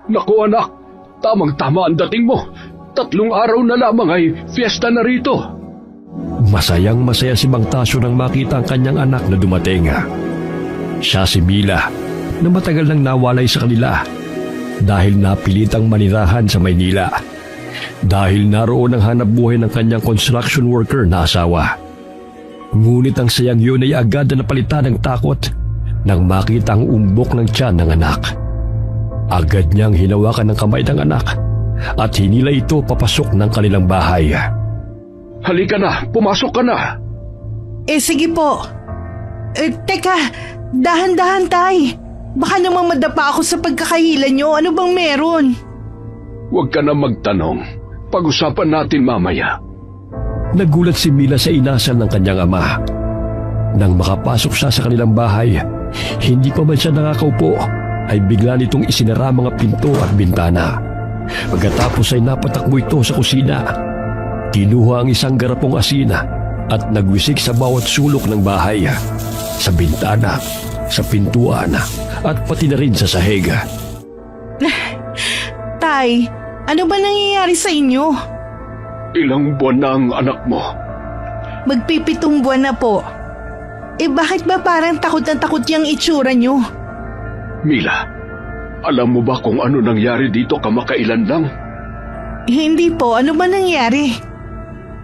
Naku anak, tamang-tama ang dating mo. 3 araw na lamang ay fiesta na rito. Masayang-masaya si Mang Tasyo nang makita ang kanyang anak na dumating. Siya si Mila na matagal nang nawalay sa kanila dahil napilitang manirahan sa Maynila. Dahil naroon ang hanap buhay ng kanyang construction worker na asawa. Ngunit ang sayang yun ay agad na napalitan ng takot nang makita ang umbok ng tiyan ng anak. Agad niyang hinawakan ng kamay ng anak at hinila ito papasok ng kanilang bahay. Halika na, pumasok ka na. Sige po. Teka, dahan-dahan tay. Baka namang madapa ako sa pagkakahila nyo. Ano bang meron? Huwag ka na magtanong. Pag-usapan natin mamaya. Nagulat si Mila sa inasal ng kanyang ama. Nang makapasok siya sa kanilang bahay, hindi pa man siya nakakaupo, ay bigla nitong isinara mga pinto at bintana. Pagkatapos ay napatakbo ito sa kusina. Kinuha ang isang garapong asin at nagwisik sa bawat sulok ng bahay. Sa bintana, sa pintuan, at pati na rin sa sahig. Tay, ano ba nangyayari sa inyo? Ilang buwan na ang anak mo? Magpipitong buwan na po. Bakit ba parang takot na takot yung itsura nyo? Mila, alam mo ba kung ano nangyari dito kamakailan lang? Hindi po, ano ba nangyari?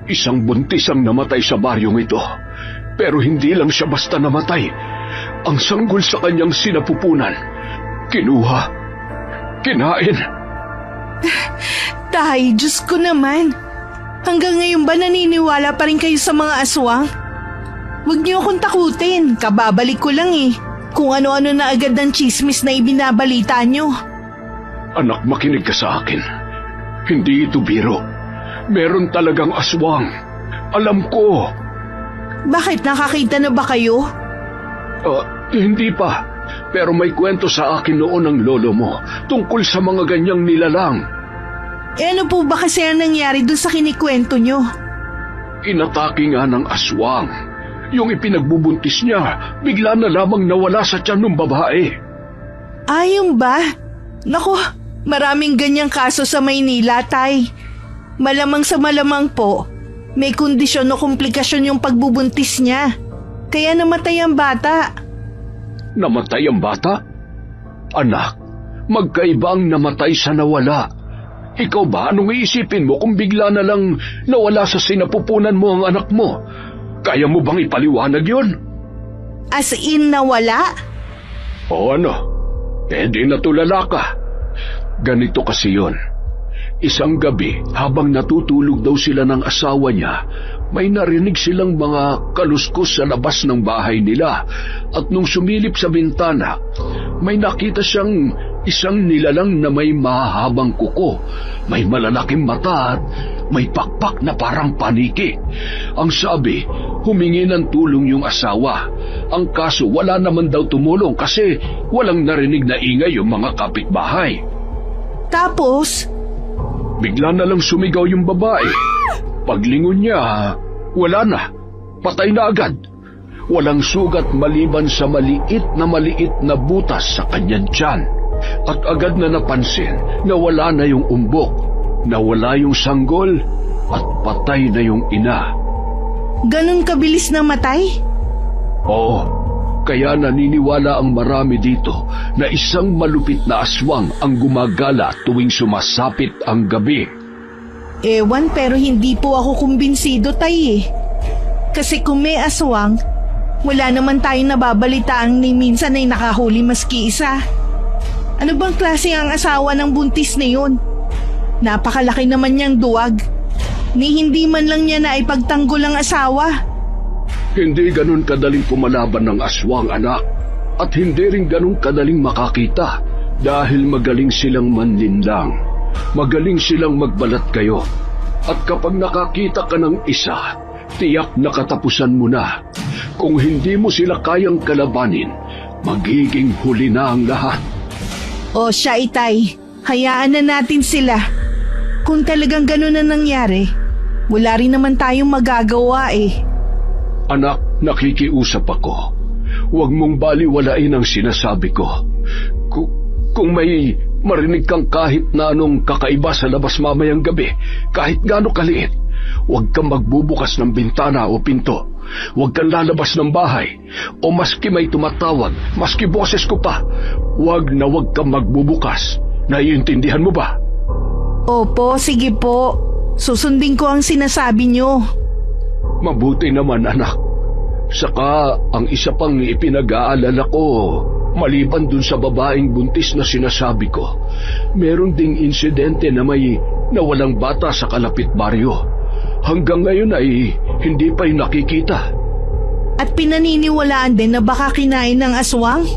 Isang buntis ang namatay sa baryong ito. Pero hindi lang siya basta namatay. Ang sanggol sa kanyang sinapupunan, kinuha, kinain. Tay, Diyos ko naman. Hanggang ngayon ba naniniwala pa rin kayo sa mga aswang? Huwag niyo akong takutin, kababalik ko lang kung ano-ano na agad ng chismis na ibinabalita niyo. Anak, makinig ka sa akin. Hindi ito biro. Meron talagang aswang. Alam ko. Bakit, nakakita na ba kayo? Hindi pa. Pero may kwento sa akin noon ng lolo mo tungkol sa mga ganyang nilalang. Ano po ba kasi ang nangyari doon sa kinikwento nyo? Inatake nga ng aswang. Yung ipinagbubuntis niya, bigla na lamang nawala sa tiyan ng babae. Ayun ba? Naku, maraming ganyang kaso sa Maynila, tay. Malamang sa malamang po, may kondisyon o komplikasyon yung pagbubuntis niya. Kaya namatay ang bata. Namatay ang bata? Anak, magkaiba ang namatay sa nawala. Ikaw ba, anong iisipin mo kung bigla na lang nawala sa sinapupunan mo ang anak mo? Kaya mo bang ipaliwanag yun? As in nawala? O ano? Di natulala ka. Ganito kasi yun. Isang gabi, habang natutulog daw sila ng asawa niya, may narinig silang mga kaluskos sa labas ng bahay nila. At nung sumilip sa bintana, may nakita siyang isang nilalang na may mahabang kuko, may malalaking mata at may pakpak na parang paniki. Ang sabi, humingi ng tulong yung asawa. Ang kaso, wala naman daw tumulong kasi walang narinig na ingay yung mga kapitbahay. Tapos? Bigla na lang sumigaw yung babae. Paglingon niya, wala na. Patay na agad. Walang sugat maliban sa maliit na butas sa kanyang tiyan. At agad na napansin na wala na yung umbok, nawala yung sanggol, at patay na yung ina. Ganun kabilis na matay? Oo, kaya naniniwala ang marami dito na isang malupit na aswang ang gumagala tuwing sumasapit ang gabi. Ewan, pero hindi po ako kumbinsido, tay. Kasi kung may aswang, wala naman tayong nababalitaan ni minsan ay nakahuli maski isa. Ano bang klase ang asawa ng buntis na yun? Napakalaki naman niyang duwag. Ni hindi man lang niya na ipagtanggol ang asawa. Hindi ganun kadaling pumalaban ng aswang, anak. At hindi rin ganun kadaling makakita dahil magaling silang manlinlang. Magaling silang magbalat kayo. At kapag nakakita ka ng isa, tiyak na katapusan mo na. Kung hindi mo sila kayang kalabanin, magiging huli na ang lahat. O siya, itay, hayaan na natin sila. Kung talagang ganun na nangyari, wala rin naman tayong magagawa . Anak, nakikiusap ako. Huwag mong baliwalain ang sinasabi ko. Kung may marinig kang kahit na anong kakaiba sa labas mamayang gabi, kahit gaano kaliit, huwag kang magbubukas ng bintana o pinto. Huwag kang lalabas ng bahay. O maski may tumatawag, maski boses ko pa, huwag kang magbubukas. Naiintindihan mo ba? Opo, sige po. Susundin ko ang sinasabi nyo. Mabuti naman, anak. Saka ang isa pang ipinag-aalala ko, maliban dun sa babaeng buntis na sinasabi ko, meron ding insidente na may nawalang bata sa kalapit baryo. Hanggang ngayon ay hindi pa nakikita. At pinaniniwalaan din na baka kinain ng aswang?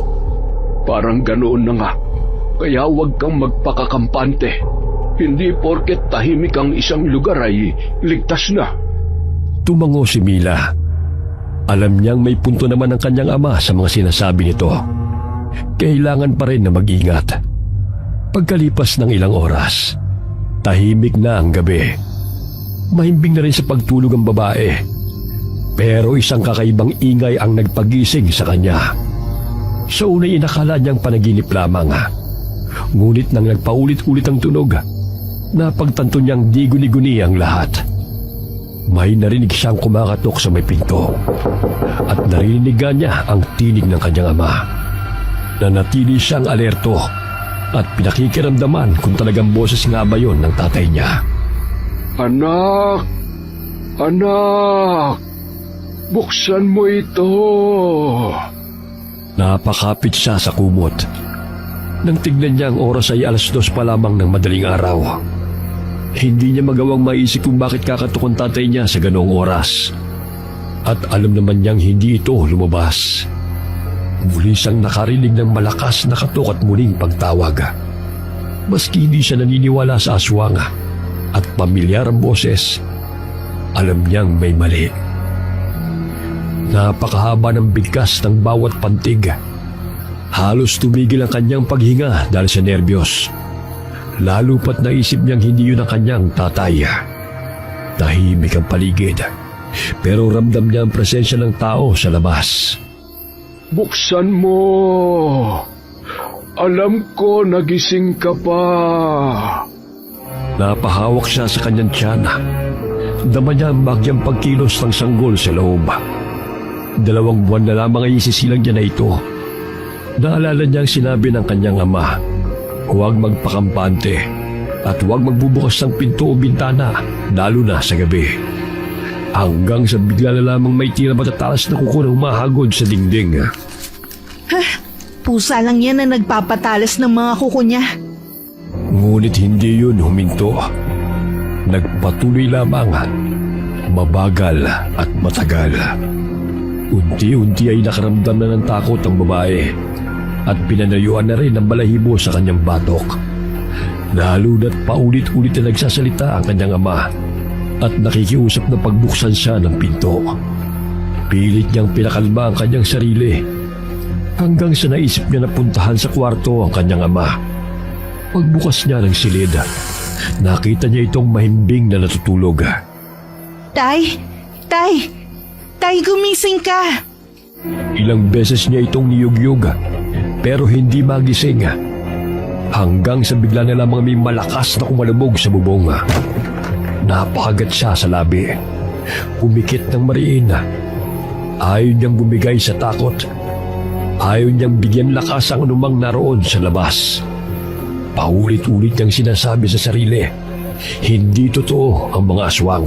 Parang ganoon na nga. Kaya huwag kang magpakakampante. Hindi porket tahimik ang isang lugar ay ligtas na. Tumango si Mila. Alam niyang may punto naman ang kanyang ama sa mga sinasabi nito. Kailangan pa rin na mag-ingat. Pagkalipas ng ilang oras, tahimik na ang gabi. Mahimbing na rin sa pagtulog ang babae. Pero isang kakaibang ingay ang nagpagising sa kanya. Sa unay inakala niyang panaginip lamang. Ngunit nang nagpaulit-ulit ang tunog, napagtanto niyang di guni-guni ang lahat. May narinig siyang kumakatok sa may pinto at narinigan niya ang tinig ng kanyang ama. Nanatili siyang alerto at pinakikiramdaman kung talagang boses nga ba yun ng tatay niya. Anak! Anak! Buksan mo ito! Napakapit siya sa kumot. Nang tignan niya ang oras ay 2:00 pa lamang ng madaling araw. Hindi niya magawang maisip kung bakit kakatok ang tatay niya sa ganoong oras. At alam naman niyang hindi ito lumabas. Muli siyang nakarinig ng malakas na katok at muling pagtawag. Maski hindi siya naniniwala sa aswang at pamilyar ang boses, alam niyang may mali. Napakahaba ng bigkas ng bawat pantig. Halos tumigil ang kanyang paghinga dahil sa nerbiyos. Lalo pat naisip niyang hindi yun ang kanyang tatay. Tahimik ang paligid, pero ramdam niya ang presensya ng tao sa labas. Buksan mo! Alam ko nagising ka pa! Napahawak siya sa kanyang tiyan. Dama niya ang bagyang pagkilos ng sanggol sa loob. 2 buwan na lamang ay isisilang niya na ito. Naalala niyang sinabi ng kanyang ama, huwag magpakampante at huwag magbubukas ng pinto o bintana, lalo na sa gabi. Hanggang sa bigla na lamang may tira matatalas na kuko na humahagod sa dingding. Pusa lang yan na nagpapatalas ng mga kuko niya. Ngunit hindi yun huminto. Nagpatuloy lamang, mabagal at matagal. Unti-unti ay nakaramdam na ng takot ang babae at pinanayuan na rin ang balahibo sa kanyang batok. Lalo na't paulit-ulit na nagsasalita ang kanyang ama at nakikiusap na pagbuksan siya ng pinto. Pilit niyang pinakalma ang kanyang sarili hanggang sa naisip niya na puntahan sa kwarto ang kanyang ama. Pagbukas niya ng silid, nakita niya itong mahimbing na natutulog. Tay! Tay! Tay, gumising ka! Ilang beses niya itong niyugyug, pero hindi magising. Hanggang sa bigla na lamang may malakas na kumalubog sa bubong. Napakagat siya sa labi. Pumikit ng mariin. Ayaw niyang bumigay sa takot. Ayaw niyang bigyan lakas ang anumang naroon sa labas. Paulit-ulit niyang sinasabi sa sarili, hindi totoo ang mga aswang.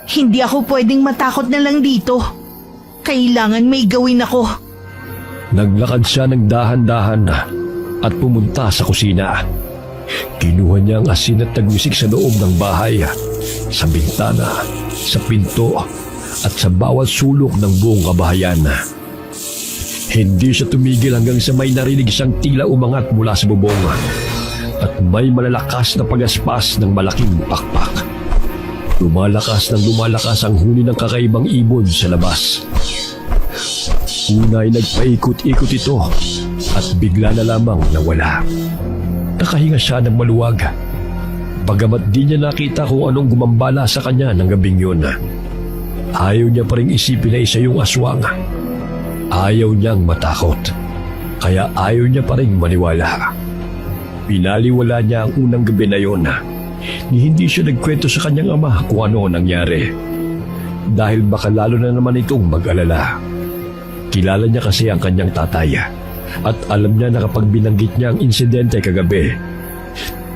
Hindi ako pwedeng matakot na lang dito. Kailangan may gawin ako. Naglakad siya ng dahan-dahan at pumunta sa kusina. Kinuha niya ang asin at tagwisik sa loob ng bahay, sa bintana, sa pinto, at sa bawat sulok ng buong kabahayan. Hindi siya tumigil hanggang sa may narinig siyang tila umangat mula sa bubong at may malalakas na pagaspas ng malaking pakpak. Lumalakas ang huni ng kakaibang ibon sa labas. Una ay nagpaikot-ikot ito at bigla na lamang nawala. Nakahinga siya ng maluwag. Bagamat di niya nakita kung anong gumambala sa kanya ng gabing yun. Ayaw niya pa rin isipin na isa yung aswang. Ayaw niyang matakot. Kaya ayaw niya pa rin maniwala. Pinaliwala niya ang unang gabi na yon. Ni hindi siya nagkwento sa kanyang ama kung ano ang nangyari. Dahil baka lalo na naman itong mag-alala. Kilala niya kasi ang kanyang tatay at alam niya na kapag binanggit niya ang insidente kagabi,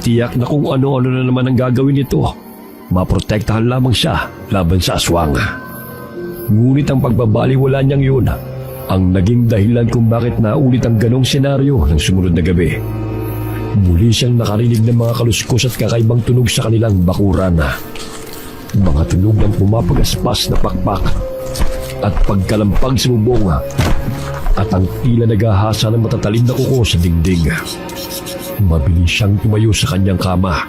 tiyak na kung ano-ano na naman ang gagawin nito, maprotektahan lamang siya laban sa aswang. Ngunit ang pagbabaliwala niyang yun ang naging dahilan kung bakit naulit ang ganong senaryo ng sumunod na gabi. Muli siyang nakarinig ng mga kaluskos at kakaibang tunog sa kanilang bakuran. Mga tunog ng pumapagaspas na pakpak at pagkalampag sa bubong at ang tila naghahasa ng matatalim na kuko sa dingding. Mabilis siyang tumayo sa kanyang kama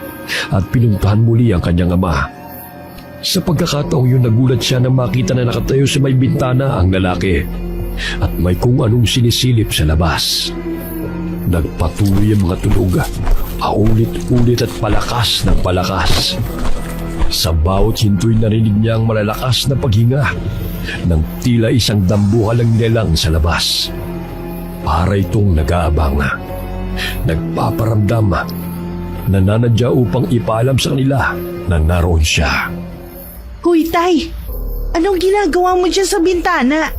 at pinuntahan muli ang kanyang ama. Sa pagkakataong yun, nagulat siya nang makita na nakatayo sa may bintana ang lalaki at may kung anong sinisilip sa labas. Nagpatuloy ang mga tunog, paulit-ulit at palakas ng palakas. Sa bawat hinto'y narinig niya ang malalakas na paghinga ng tila isang dambuhalang nilalang sa labas. Para itong nag-aabang, nagpaparamdam, nananadya upang ipaalam sa kanila na naroon siya. Hoy, Tay! Anong ginagawa mo dyan sa bintana?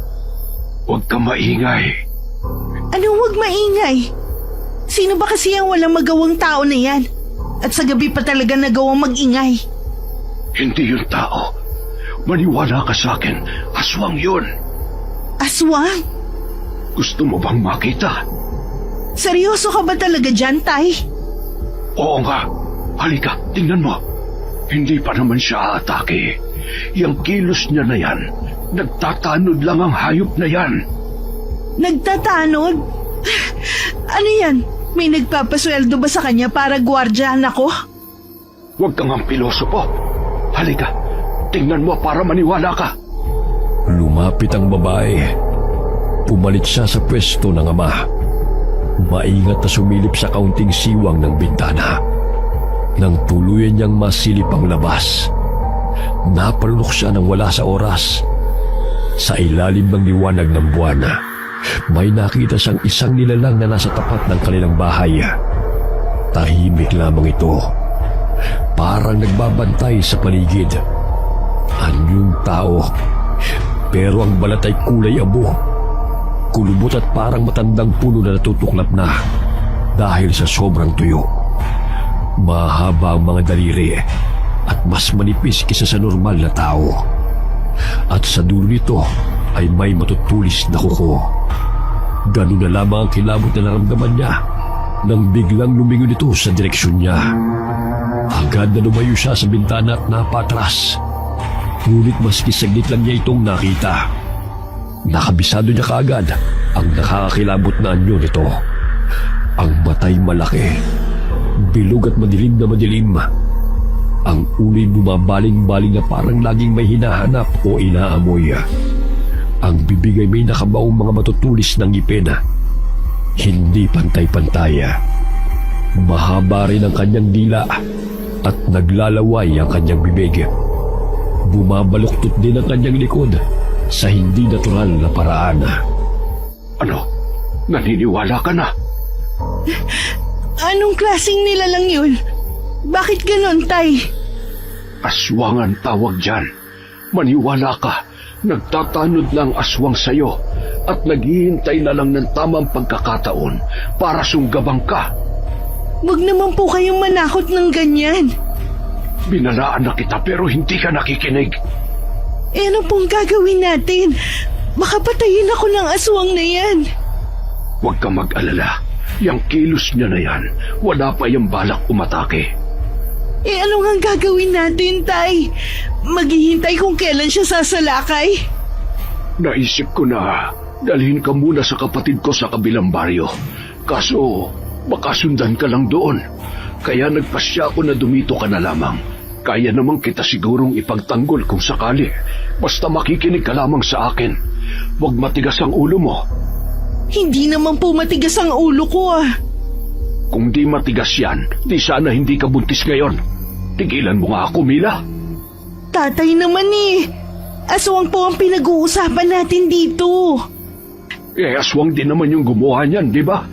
Huwag ka maingay. Anong huwag maingay? Sino ba kasi ang walang magawang tao na yan? At sa gabi pa talaga nagawang mag-ingay. Hindi yun tao. Maniwala ka sa akin, aswang yun. Aswang? Gusto mo bang makita? Seryoso ka ba talaga dyan, Tay? Oo nga. Halika, tingnan mo. Hindi pa naman siya aatake. Yang kilos niya na yan, nagtatanod lang ang hayop na yan. Nagtatanod? Ano yan? May nagpapasweldo ba sa kanya para gwardyahan ako? Huwag kang ang pilosopo. Halika, tingnan mo para maniwala ka. Lumapit ang babae. Pumalit siya sa pwesto ng ama. Maingat na sumilip sa kaunting siwang ng bintana. Nang tuluyan niyang masilip ang labas, napalunok siya nang wala sa oras. Sa ilalim ng liwanag ng buwan, may nakita siyang isang nilalang na nasa tapat ng kanilang bahay. Tahimik lamang ito. Parang nagbabantay sa paligid. Anyong tao, pero ang balat ay kulay abo. Kulubot at parang matandang puno na natutuklap na dahil sa sobrang tuyo. Mahaba ang mga daliri at mas manipis kaysa sa normal na tao. At sa dulo nito ay may matutulis na kuko. Ganun na lamang ang kilabot na naramdaman niya nang biglang lumingon ito sa direksyon niya. Agad na lumayo siya sa bintana at napatras. Ngunit maski saglit lang niya itong nakita. Nakabisado niya kaagad ang nakakakilabot na anyo nito. Ang matay malaki, bilog at madilim na madilim. Ang uloy bumabaling-baling na parang laging may hinahanap o inaamoy. Ang bibig ay may nakabaong mga matutulis ng ngipin. Hindi pantay-pantay. Mahaba rin ang kanyang dila at naglalaway ang kanyang bibig. Bumabaluktot din ang kanyang likod sa hindi natural na paraan. Ano? Naniniwala ka na? Anong klaseng nilalang yun? Bakit ganon, Tay? Aswang ang tawag dyan. Maniwala ka. Nagtatanod lang aswang sa'yo at naghihintay na lang ng tamang pagkakataon para sunggabang ka. Huwag naman po kayong manakot ng ganyan. Binalaan na kita pero hindi ka nakikinig. Eh ano pong gagawin natin? Baka patayin ako ng aswang na yan. Huwag kang mag-alala. Yang kilos niya na yan, wala pa yung balak umatake. Eh ano nga gagawin natin, Tay? Maghihintay kung kailan siya sasalakay? Naisip ko na dalhin ka muna sa kapatid ko sa kabilang baryo. Kaso baka sundan ka lang doon. Kaya nagpasya ako na dumito ka na lamang. Kaya naman kita sigurong ipagtanggol kung sakali. Basta makikinig ka lamang sa akin. Huwag matigas ang ulo mo. Hindi naman po matigas ang ulo ko Kung di matigas yan, di sana hindi ka buntis ngayon. Tigilan mo nga ako, Mila. Tatay naman aswang po ang pinag-uusapan natin dito. Eh, aswang din naman yung gumawa niyan, di ba?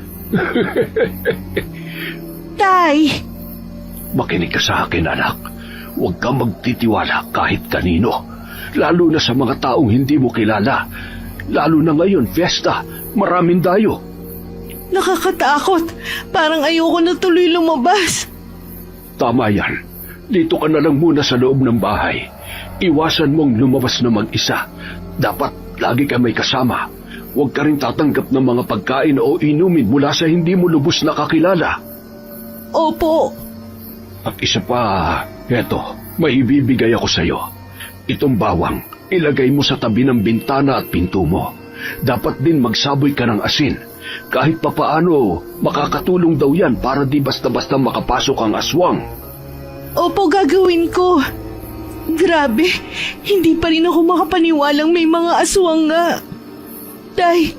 Tay! Makinig ka sa akin, anak. Huwag kang magtitiwala kahit kanino. Lalo na sa mga taong hindi mo kilala. Lalo na ngayon, fiesta. Maraming dayo. Nakakatakot. Parang ayoko na tuloy lumabas. Tama yan. Dito ka na lang muna sa loob ng bahay. Iwasan mong lumabas na mag-isa. Dapat lagi ka may kasama. Huwag ka rin tatanggap ng mga pagkain o inumin mula sa hindi mo lubos na kakilala. Opo. At isa pa, eto, may ibibigay ako sa'yo. Itong bawang, ilagay mo sa tabi ng bintana at pinto mo. Dapat din magsaboy ka ng asin. Kahit papaano, makakatulong daw yan para di basta-basta makapasok ang aswang. Opo, gagawin ko. Grabe, hindi pa rin ako makapaniwalang may mga aswang nga. Tay,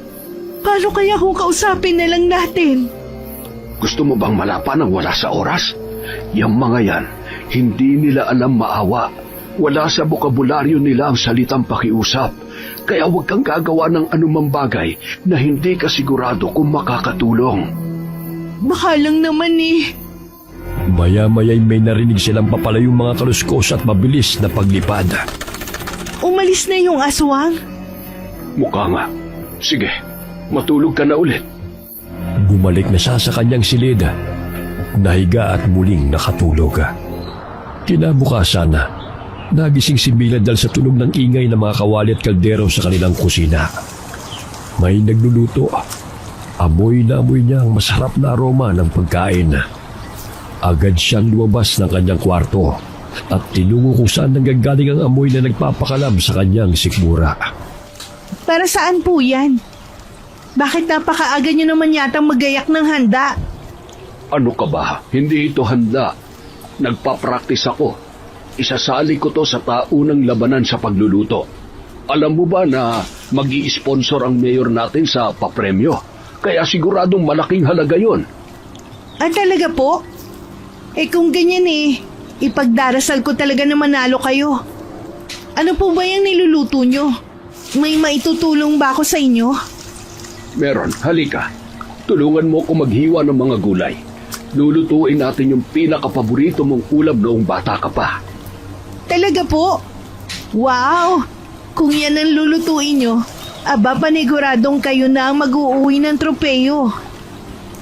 paano kaya kung kausapin na lang natin? Gusto mo bang malapa ng wala sa oras? Yang mga yan, hindi nila alam maawa. Wala sa bokabularyo nila ang salitang pakiusap. Kaya huwag kang gagawa ng anumang bagay na hindi ka sigurado kung makakatulong. Baka lang naman eh. Maya-maya'y may narinig silang papalayong mga kaluskos at mabilis na paglipad. Umalis na yung aswang? Mukha nga. Sige, matulog ka na ulit. Bumalik na siya sa kanyang silid. Nahiga at muling nakatulog. Kinabukasan, nagising si Mila dahil sa tunog ng ingay ng mga kawali at kaldero sa kanilang kusina. May nagluluto. Amoy na amoy niya ang masarap na aroma ng pagkain. Agad siyang lumabas ng kanyang kwarto at tinungo kung saan nanggagaling ang amoy na nagpapakalab sa kanyang sikmura. Para saan po yan? Bakit napakaaga niyo naman yatang magayak ng handa? Ano ka ba? Hindi ito handa. Nagpa-practice ako. Isasali ko to sa taunang labanan sa pagluluto. Alam mo ba na mag-i-sponsor ang mayor natin sa papremyo? Kaya siguradong malaking halaga yon. Ah, talaga po? Eh kung ganyan eh, ipagdarasal ko talaga na manalo kayo. Ano po ba yung niluluto nyo? May maitutulong ba ako sa inyo? Meron, halika. Tulungan mo ko maghiwa ng mga gulay. Lulutuin natin yung pinakapaborito mong ulam noong bata ka pa. Talaga po? Wow! Kung yan ang lulutuin nyo, aba paniguradong kayo na ang mag-uuwi ng tropeyo.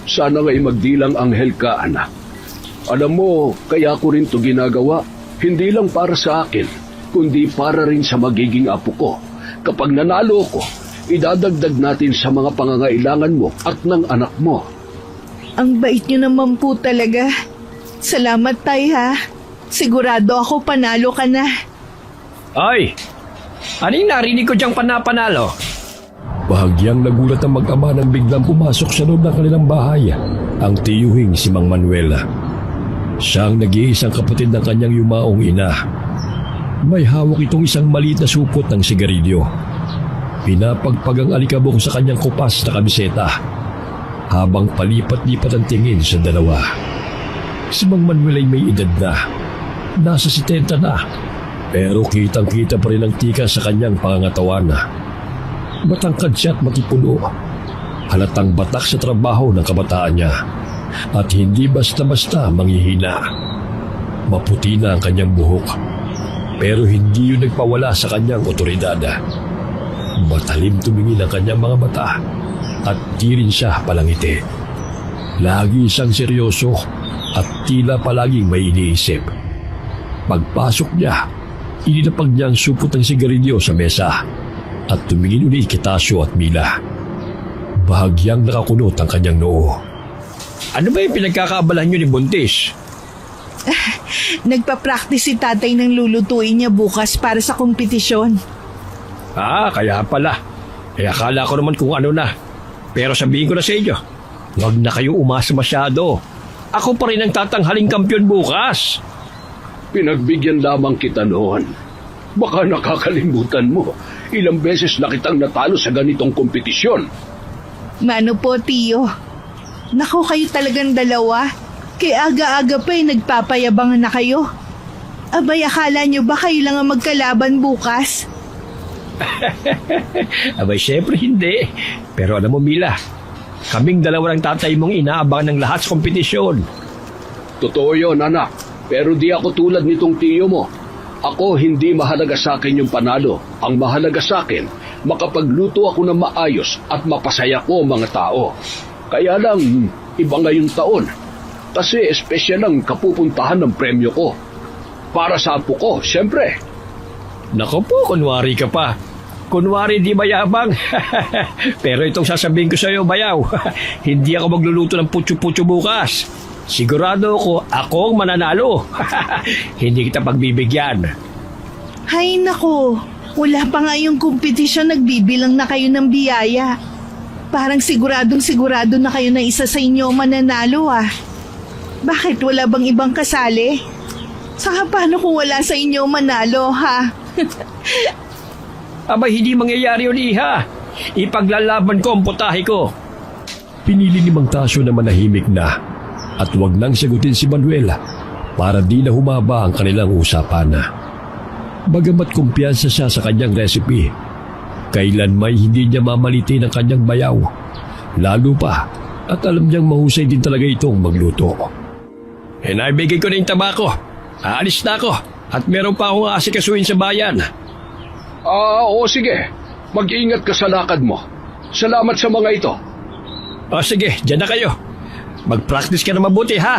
Sana nga'y magdilang anghel ka, anak. Alam mo, kaya ko rin to ginagawa. Hindi lang para sa akin, kundi para rin sa magiging apo ko. Kapag nanalo ko, idadagdag natin sa mga pangangailangan mo at ng anak mo. Ang bait nyo naman po talaga. Salamat, Tay, ha? Sigurado ako panalo ka na. Ay! Anong narinig ko diyang panapanalo? Bahagyang nagulat ang mag-ama nang biglang pumasok sa loob ng kanilang bahay ang tiyuhing si Mang Manuel. Siya ang nag-iisang kapatid ng kanyang yumaong ina. May hawak itong isang maliit na supot ng sigarilyo. Pinapagpag ang alikabok sa kanyang kupas na kamiseta habang palipat-lipat ang tingin sa dalawa. Si Mang Manuel ay may edad na. Nasa 70 na. Pero kitang-kita pa rin ang tika sa kanyang pangangatawan. Matangkad siya at matipuno. Halatang batak sa trabaho ng kabataan niya. At hindi basta-basta manghihina. Maputi na ang kanyang buhok. Pero hindi yun nagpawala sa kanyang otoridad. Matalim tumingin ang kanyang mga mata. At di rin siya palangiti. Lagi siyang seryoso at tila palaging may iniisip. Pagpasok niya, inilapag niya ang supot ng sigarilyo sa mesa at tumingin ulit kay Tasyo at Mila. Bahagyang nakakunot ang kanyang noo. Ano ba yung pinagkakaabalahan niyo ni Buntis? Nagpa-practice si tatay ng lulutuin niya bukas para sa kompetisyon. Kaya pala. Akala ko naman kung ano na. Pero sabihin ko na sa inyo, huwag na kayo umasa masyado. Ako pa rin ang tatanghaling kampiyon bukas. Pinagbigyan lamang kita noon. Baka nakakalimutan mo. Ilang beses na kitang natalo sa ganitong kompetisyon. Mano po, Tiyo? Naku, kayo talagang dalawa. Kaya aga-aga pa nagpapayabangan na kayo. Abay, akala nyo ba kayo lang ang magkalaban bukas? Abay, syempre hindi. Pero alam mo, Mila, kaming dalawa ng tatay mong inaabangan ng lahat sa kompetisyon. Totoo yun, anak. Pero di ako tulad nitong tiyo mo. Ako hindi mahalaga sa akin yung panalo. Ang mahalaga sa akin, makapagluto ako ng maayos at mapasaya ko ang mga tao. Kaya lang, iba ngayong taon. Kasi espesyal ang kapupuntahan ng premyo ko. Para sa apo ko, siyempre. Nako po, kunwari ka pa. Kunwari di mayabang. Pero itong sasabihin ko sa iyo, bayaw. Hindi ako magluluto ng putyo-putyo bukas. Sigurado ako ang mananalo. Hindi kita pagbibigyan. Hay nako, wala pa nga yung kompetisyon, nagbibilang na kayo ng biyaya. Parang sigurado na kayo na isa sa inyo ang mananalo ah. Bakit wala bang ibang kasali? Saka paano kung wala sa inyo manalo ha? Aba, hindi mangyayari yun, iha. Ipaglalaban ko ang putahe ko. Pinili ni Mang Tasyo na manahimik na at wag nang sagutin si Manuel para di na humaba ang kanilang usapan. Bagamat kumpiyansa siya sa kanyang recipe, kailanmay hindi niya mamalitin ang kanyang bayaw. Lalo pa at alam niyang mahusay din talaga itong magluto. Naibigay ko na yung tabako. Aalis na ako at meron pa akong aasikasuhin sa bayan. Oo, sige. Mag-ingat ka sa lakad mo. Salamat sa mga ito. O sige, dyan na kayo. Mag-practice ka na mabuti, ha?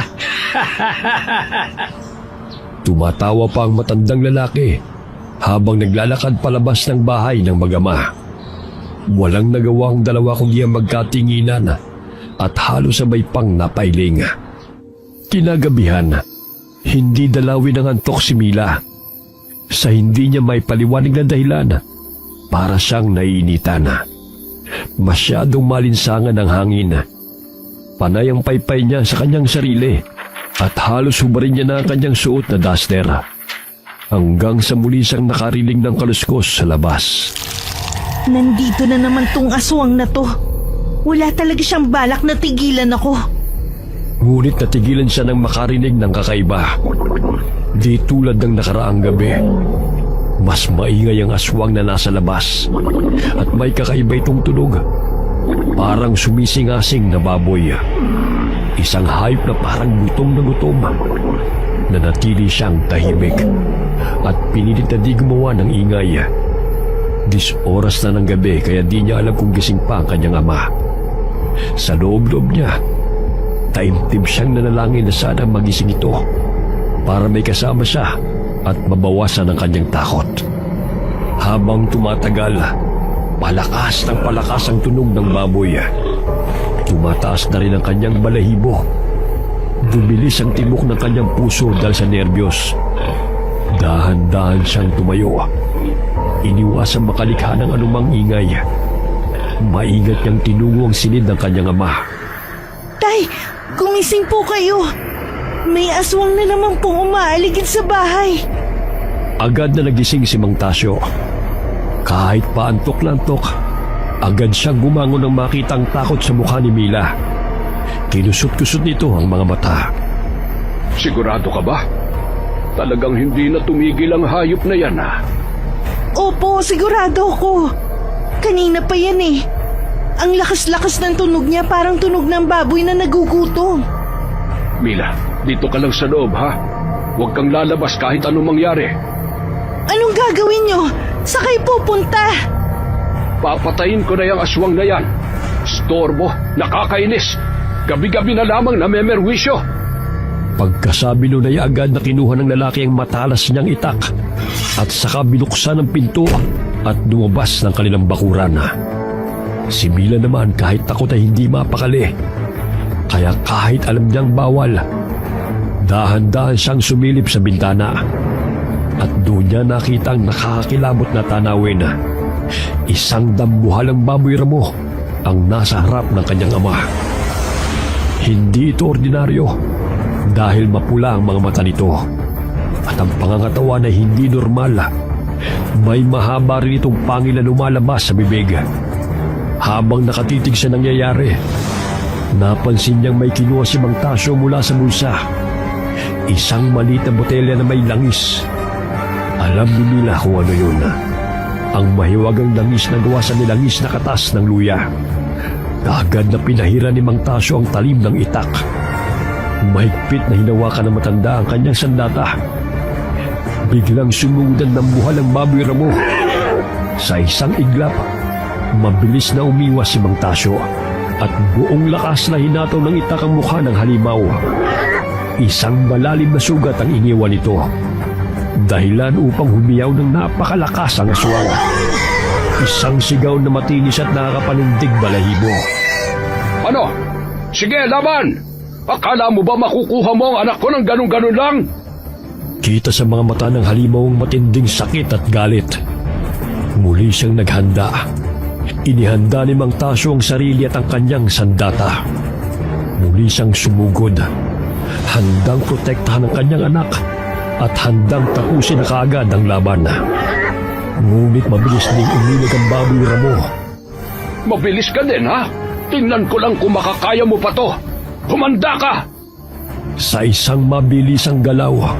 Tumatawa pa ang matandang lalaki habang naglalakad palabas ng bahay ng mag-ama. Walang nagawa ang dalawa kundi ang magkatinginan at halos sabay pang napailing. Kinagabihan, hindi dalawin ng antok si Mila. Sa hindi niya may paliwanag na dahilan, para siyang naiinitan. Masyadong malinsangan ang hangin. Panay ang paypay niya sa kanyang sarili at halos hubarin niya na ang kanyang suot na duster. Hanggang sa muli siyang nakariling ng kaluskos sa labas. Nandito na naman tong aswang na to. Wala talaga siyang balak na tigilan ako. Ngunit natigilan siya ng makarinig ng kakaiba. Di tulad ng nakaraang gabi. Mas maingay ang aswang na nasa labas at may kakaiba itong tunog. Parang sumisingasing na baboy. Isang hayop na parang gutom na gutom. Nanatili siyang tahimik at pinilit na di gumawa ng ingay. 10 oras na ng gabi kaya di niya alam kung gising pa ang kanyang ama. Sa loob-loob niya, taimtim siyang nanalangin na sana magising ito para may kasama siya at mabawasan ang kanyang takot. Habang tumatagal, palakas ng palakas ang tunog ng baboy. Tumataas na rin ang kanyang balahibo. Bumilis ang tibok ng kanyang puso dahil sa nerbiyos. Dahan-dahan siyang tumayo. Iniwasang makalikha ng anumang ingay. Maingat niyang tinugo ang silid ng kanyang ama. Tay, gumising po kayo. May aswang na naman pong umaaligid sa bahay. Agad na nagising si Mang Tasyo. Kahit pa antok na antok, agad siyang bumangon nang makitang takot sa mukha ni Mila. Kinusot-kusot nito ang mga mata. Sigurado ka ba? Talagang hindi na tumigil ang hayop na yan, ha? Opo, sigurado ako. Kanina pa yan eh. Ang lakas-lakas ng tunog niya, parang tunog ng baboy na nagugutom. Mila, dito ka lang sa loob, ha? Huwag kang lalabas kahit anong mangyari. Anong gagawin niyo? Sa kayo pupunta? Papatayin ko na yung aswang na yan. Storbo, nakakainis. Gabi-gabi na lamang namemerwisyo. Pagkasabi nun ay agad na kinuha ng lalaki ang matalas niyang itak at saka binuksan ang pinto at lumabas ng kanilang bakuran. Si Mila naman kahit takot ay hindi mapakali. Kaya kahit alam niyang bawal, dahan-dahan siyang sumilip sa bintana. At doon niya nakita ang nakakakilabot na tanawin. Isang dambuhalang baboy ramo ang nasa harap ng kanyang ama. Hindi ito ordinaryo dahil mapula ang mga mata nito. At ang pangangatawan ay hindi normal. May mahaba rin itong pangil na lumalabas sa bibig. Habang nakatitig sa nangyayari, napansin niyang may kinuha si Mang Tasyo mula sa bulsa. Isang maliit na botelya na may langis. Alam ni Mila kung ano yun. Ang mahiwagang langis na gawa sa nilangis na katas ng luya. Agad na pinahira ni Mang Tasyo ang talim ng itak. mahigpit na hinawakan ng matanda ang kanyang sandata. Biglang sumudan ng buhal ang baboy Ramo. Sa isang iglap, mabilis na umiwas si Mang Tasyo at buong lakas na hinataw ng itak ang mukha ng halimaw. Isang malalim na sugat ang iniwan nito, dahilan upang humiyaw ng napakalakas ang aswang. Isang sigaw na matinis at nakakapanindig balahibo. Ano? Sige, laban! Akala mo ba makukuha mo ang anak ko ng ganun-ganun lang? Kita sa mga mata ng halimaw ang matinding sakit at galit. Muli siyang naghanda. Inihanda ni Mang Tasyo ang sarili at ang kanyang sandata. Muli siyang sumugod, handang protektahan ang kanyang anak at handang tapusin na kaagad ang laban. Ngunit mabilis ding umilag ang baboy Ramo. Mabilis ka din, ha? Tingnan ko lang kung makakaya mo pa to. Humanda ka! Sa isang mabilisang galaw,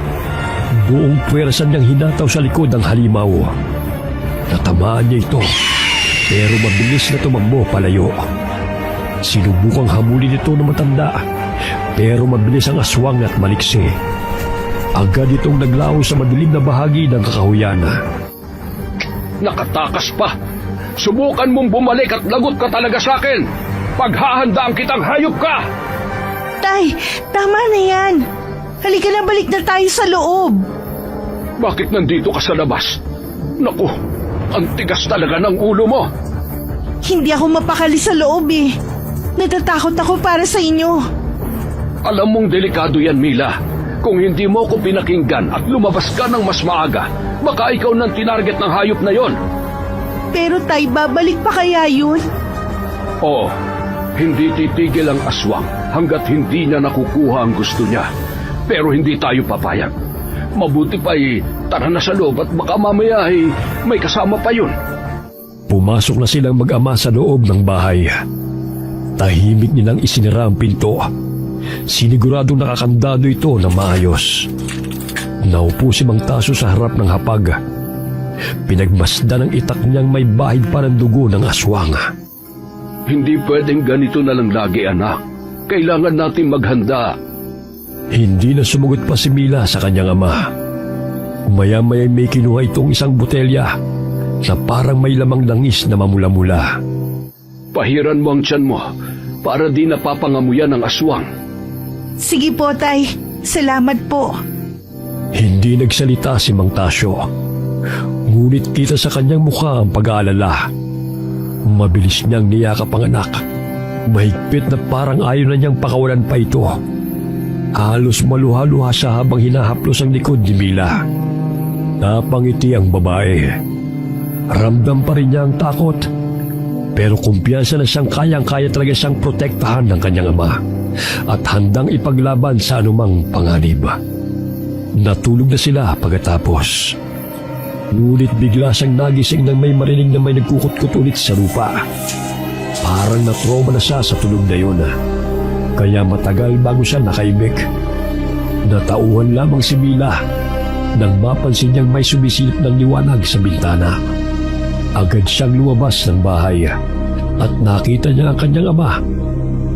buong puwersa niyang hinataw sa likod ang halimaw. Natamaan niya ito, pero mabilis na tumakbo palayo. Sinubukang habulin ito ng matanda, pero mabilis ang aswang at maliksi. Agad itong naglaho sa madilim na bahagi ng kakahuyan. Nakatakas pa! Subukan mong bumalik at lagot ka talaga sa akin! Paghahandaan kitang hayop ka! Tay, tama na yan. Halika na, balik na tayo sa loob. Bakit nandito ka sa labas? Naku, ang tigas talaga ng ulo mo! Hindi ako mapakali sa loob eh. Natatakot ako para sa inyo. Alam mong delikado yan, Mila. Kung hindi mo ko pinakinggan at lumabas ka ng mas maaga, baka ikaw nang tinarget ng hayop na yon. Pero tay, babalik pa kaya yun? Oo, hindi titigil ang aswang hanggat hindi niya nakukuha ang gusto niya. Pero hindi tayo papayag. Mabuti pa tara na sa loob at baka mamaya may kasama pa yun. Pumasok na silang mag-ama sa loob ng bahay. Tahimik nilang isinira ang pinto. Siniguradong nakakandado ito na maayos. Naupo si Mang Tasyo sa harap ng hapag. Pinagmasdan ng itak niyang may bahid pa ng dugo ng aswang. Hindi pwedeng ganito na lang lagi, anak. Kailangan natin maghanda. Hindi na sumagot pa si Mila sa kanyang ama. Maya-maya may kinuha itong isang botelya na parang may lamang langis na mamula-mula. Pahiran mo ang tiyan mo para di napapangamuyan ng aswang. Sige po, tay. Salamat po. Hindi nagsalita si Mang Tasyo. Ngunit kita sa kanyang mukha ang pag-aalala. Mabilis niyang niyakap ang anak. Mahigpit na parang ayaw na niyang pakawalan pa ito. Halos maluha-luha siya habang hinahaplos ang likod ni Mila. Napangiti ang babae. Ramdam pa rin niya ang takot. Pero kumpiyansa na siyang kayang-kaya talaga siyang protektahan ng kanyang ama at handang ipaglaban sa anumang panganib. Natulog na sila pagkatapos. Ngunit bigla siyang nagising nang may marinig na may nagkukut-kut ulit sa lupa. Parang natroma na siya sa tulog na yun. Kaya matagal bago siya nakaibig. Natauhan lamang si Mila nang mapansin niyang may sumisilip ng liwanag sa bintana. Agad siyang lumabas ng bahay at nakita niya ang kanyang ama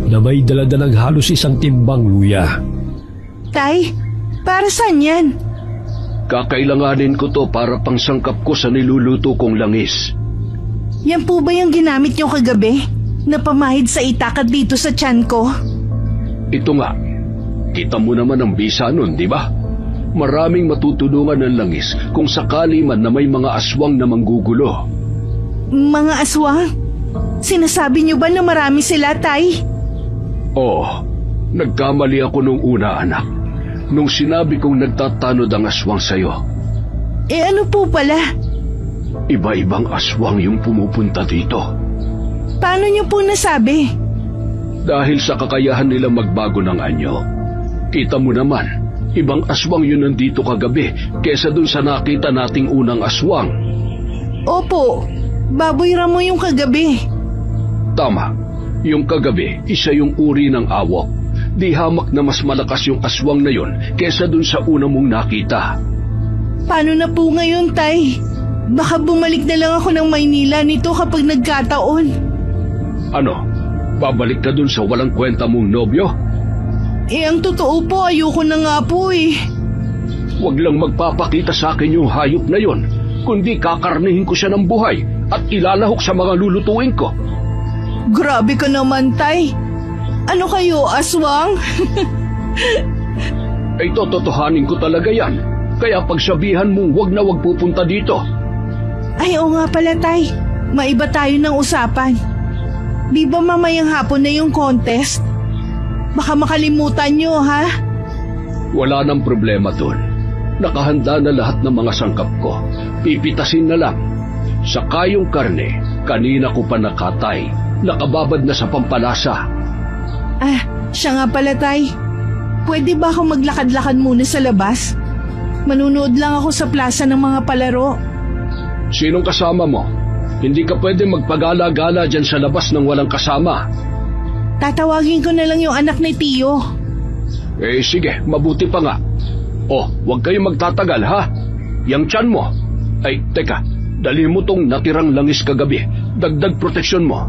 na may daladalang halos isang timbang luya. Tay, para saan yan? Kakailanganin ko to para pangsangkap ko sa niluluto kong langis. Yan po ba yung ginamit niyo kagabi? Na pamahid sa itak at dito sa tiyan ko? Ito nga, kita mo naman ang bisa nun, di ba? Maraming matutulungan ng langis kung sakali man na may mga aswang na manggugulo. Mga aswang? Sinasabi niyo ba na marami sila, tay? Oo, nagkamali ako nung una, anak. Nung sinabi kong nagtatanod ang aswang sa'yo. Eh ano po pala? Iba-ibang aswang yung pumupunta dito. Paano niyo po nasabi? Dahil sa kakayahan nila magbago ng anyo. Kita mo naman, ibang aswang yun nandito kagabi kesa dun sa nakita nating unang aswang. Opo, baboy Ramo yung kagabi. Tama, yung kagabi, isa yung uri ng awok. Di hamak na mas malakas yung aswang na yun kesa dun sa una mong nakita. Paano na po ngayon, tay? Baka bumalik na lang ako ng Maynila nito kapag nagkataon. Ano, babalik ka dun sa walang kwenta mong nobyo? Ang totoo po, ayoko na nga po eh. Huwag lang magpapakita sa akin yung hayop na yon, kundi kakarnihin ko siya ng buhay at ilalahok sa mga lulutuin ko. Grabe ka naman, Tay. Ano kayo, aswang? Ay totohanin ko talaga yan. Kaya pagsabihan mo wag na wag pupunta dito. Ay, oo nga pala, Tay. Maiba tayo ng usapan. Di ba mamayang hapon na yung contest? Baka makalimutan nyo, ha? Wala nang problema doon. Nakahanda na lahat ng mga sangkap ko. Pipitasin na lang. Sa kayong karne, kanina ko pa nakatay. Nakababad na sa pampalasa. Siya nga pala, Tay. Pwede ba ako maglakad-lakad muna sa labas? Manunood lang ako sa plaza ng mga palaro. Sinong kasama mo? Hindi ka pwede magpagala-gala dyan sa labas ng walang kasama. Tatawagin ko na lang yung anak ni Tio. Sige, mabuti pa nga. Huwag kayong magtatagal, ha? Yang tiyan mo. Ay, teka, dali mo tong natirang langis kagabi. Dagdag proteksyon mo.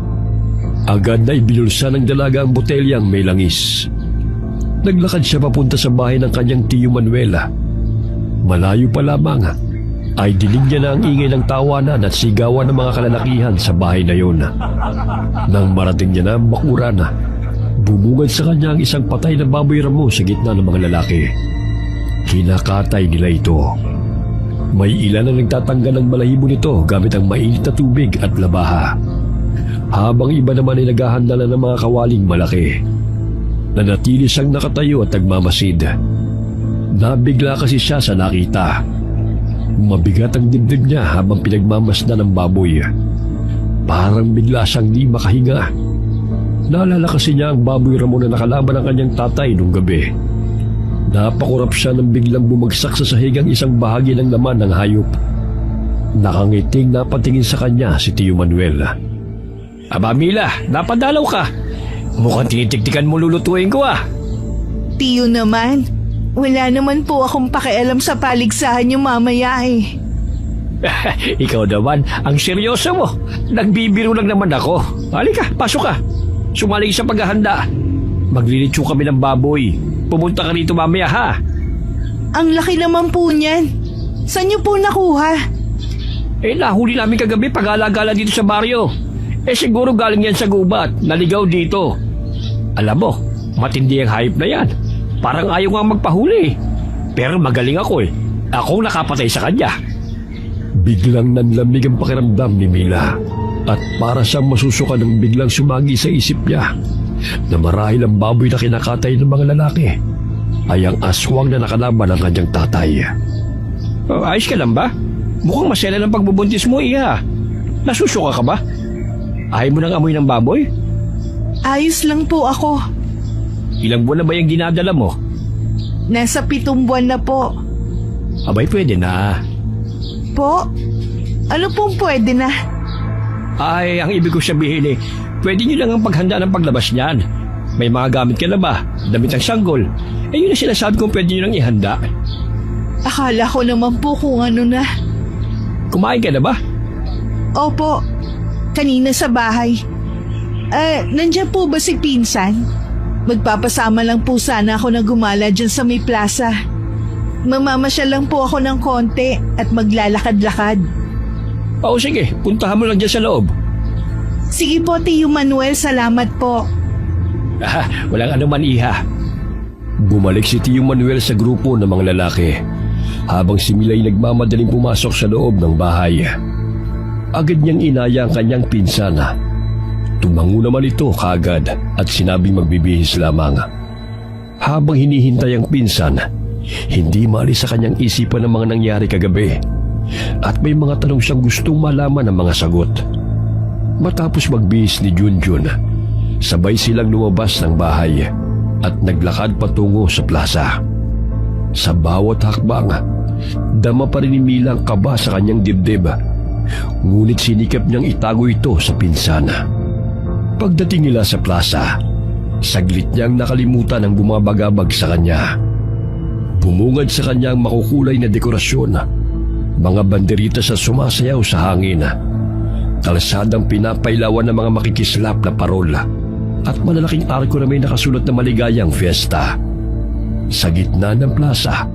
Agad na ibinulsa ng dalaga ang botelyang may langis. Naglakad siya papunta sa bahay ng kanyang Tio Manuela. Malayo pa lamang ay dinig niya na ang ingay ng tawanan at sigawan ng mga kalalakihan sa bahay na yun. Nang marating niya na ang bakuran, bumungad sa kanya ang isang patay na baboy ramo sa gitna ng mga lalaki. Kinakatay nila ito. May ilan na nagtatanggal ng balahibo nito gamit ang mainit na tubig at labaha. Habang iba naman ay naghahanda na ng mga kawaling malaki. Nanatili siyang nakatayo at nagmamasid. Nabigla kasi siya sa nakita. Mabigat ang dibdib niya habang pinagmamasdan ng baboy. Parang bigla siyang di makahinga. Naalala kasi niya ang baboy ramo na nakalaban ng kanyang tatay nung gabi. Napakurap siya nang biglang bumagsak sa sahig ang isang bahagi ng laman ng hayop. Nakangiting napatingin sa kanya si Tio Manuel. Aba Mila, napadalaw ka. Mukhang tinitiktikan mo lulutuin ko Tio naman, wala naman po akong pakialam sa paligsahan niyo mamaya eh. Ikaw naman, ang seryoso mo. Nagbibiro lang naman ako. Halika, pasok ka. Sumali sa paghahanda. Maglilitsyo kami ng baboy. Pumunta ka rito mamaya, ha? Ang laki naman po niyan. Saan niyo po nakuha? Nahuli namin kagabi pag-alagala dito sa baryo. Siguro galing yan sa gubat. Naligaw dito. Alam mo, matindi ang hayop na yan. Parang ayaw nga magpahuli. Pero magaling ako Akong nakapatay sa kanya. Biglang nanlamig ang pakiramdam ni Mila. At para siyang masusuka nang biglang sumagi sa isip niya na marahil ang baboy na kinakatay ng mga lalaki ay ang aswang na nakalaban ng kanyang tatay. Ayos ka lang ba? Mukhang masela ng pagbubuntis mo, Iha. Nasusuka ka ba? Ayaw mo nang amoy ng baboy? Ayos lang po ako. Ilang buwan na ba yung dinadala mo? Nasa 7 buwan na po. Abay, pwede na. Po? Ano pong pwede na? Ay, ang ibig ko sabihin pwede nyo lang ang paghanda ng paglabas niyan. May mga gamit ka na ba? Damit ang sanggol. Yun ang sinasabi kong pwede nyo lang ihanda. Akala ko naman po kung ano na. Kumain ka na ba? Opo, kanina sa bahay. Nandiyan po ba si Pinsan? Magpapasama lang po sana ako na gumala dyan sa may plaza. Mamamasyal lang po ako ng konti at maglalakad-lakad. Oo, sige. Puntahan mo lang dyan sa loob. Sige po, Tio Manuel. Salamat po. Walang anuman, Iha. Bumalik si Tio Manuel sa grupo ng mga lalaki habang si Milay nagmamadaling pumasok sa loob ng bahay. Agad niyang inaya ang kanyang pinsan. Tumango naman ito kaagad at sinabing magbibihis lamang. Habang hinihintay ang pinsan, hindi maalis sa kanyang isipan ang mga nangyari kagabi at may mga tanong siyang gustong malaman ng mga sagot. Matapos magbihis ni Junjun, sabay silang lumabas ng bahay at naglakad patungo sa plaza. Sa bawat hakbang, dama pa rin ni Mila ang kaba sa kanyang dibdib. Ngunit sinikap niyang itago ito sa pinsan. Pagdating nila sa plaza, saglit niyang nakalimutan ang bumabagabag sa kanya. Bumungad sa kanya ang makukulay na dekorasyon, mga banderita sa sumasayaw sa hangin, kalsadang pinapailawan ng mga makikislap na parola at malalaking arko na may nakasulat na maligayang fiesta. Sa gitna ng plaza,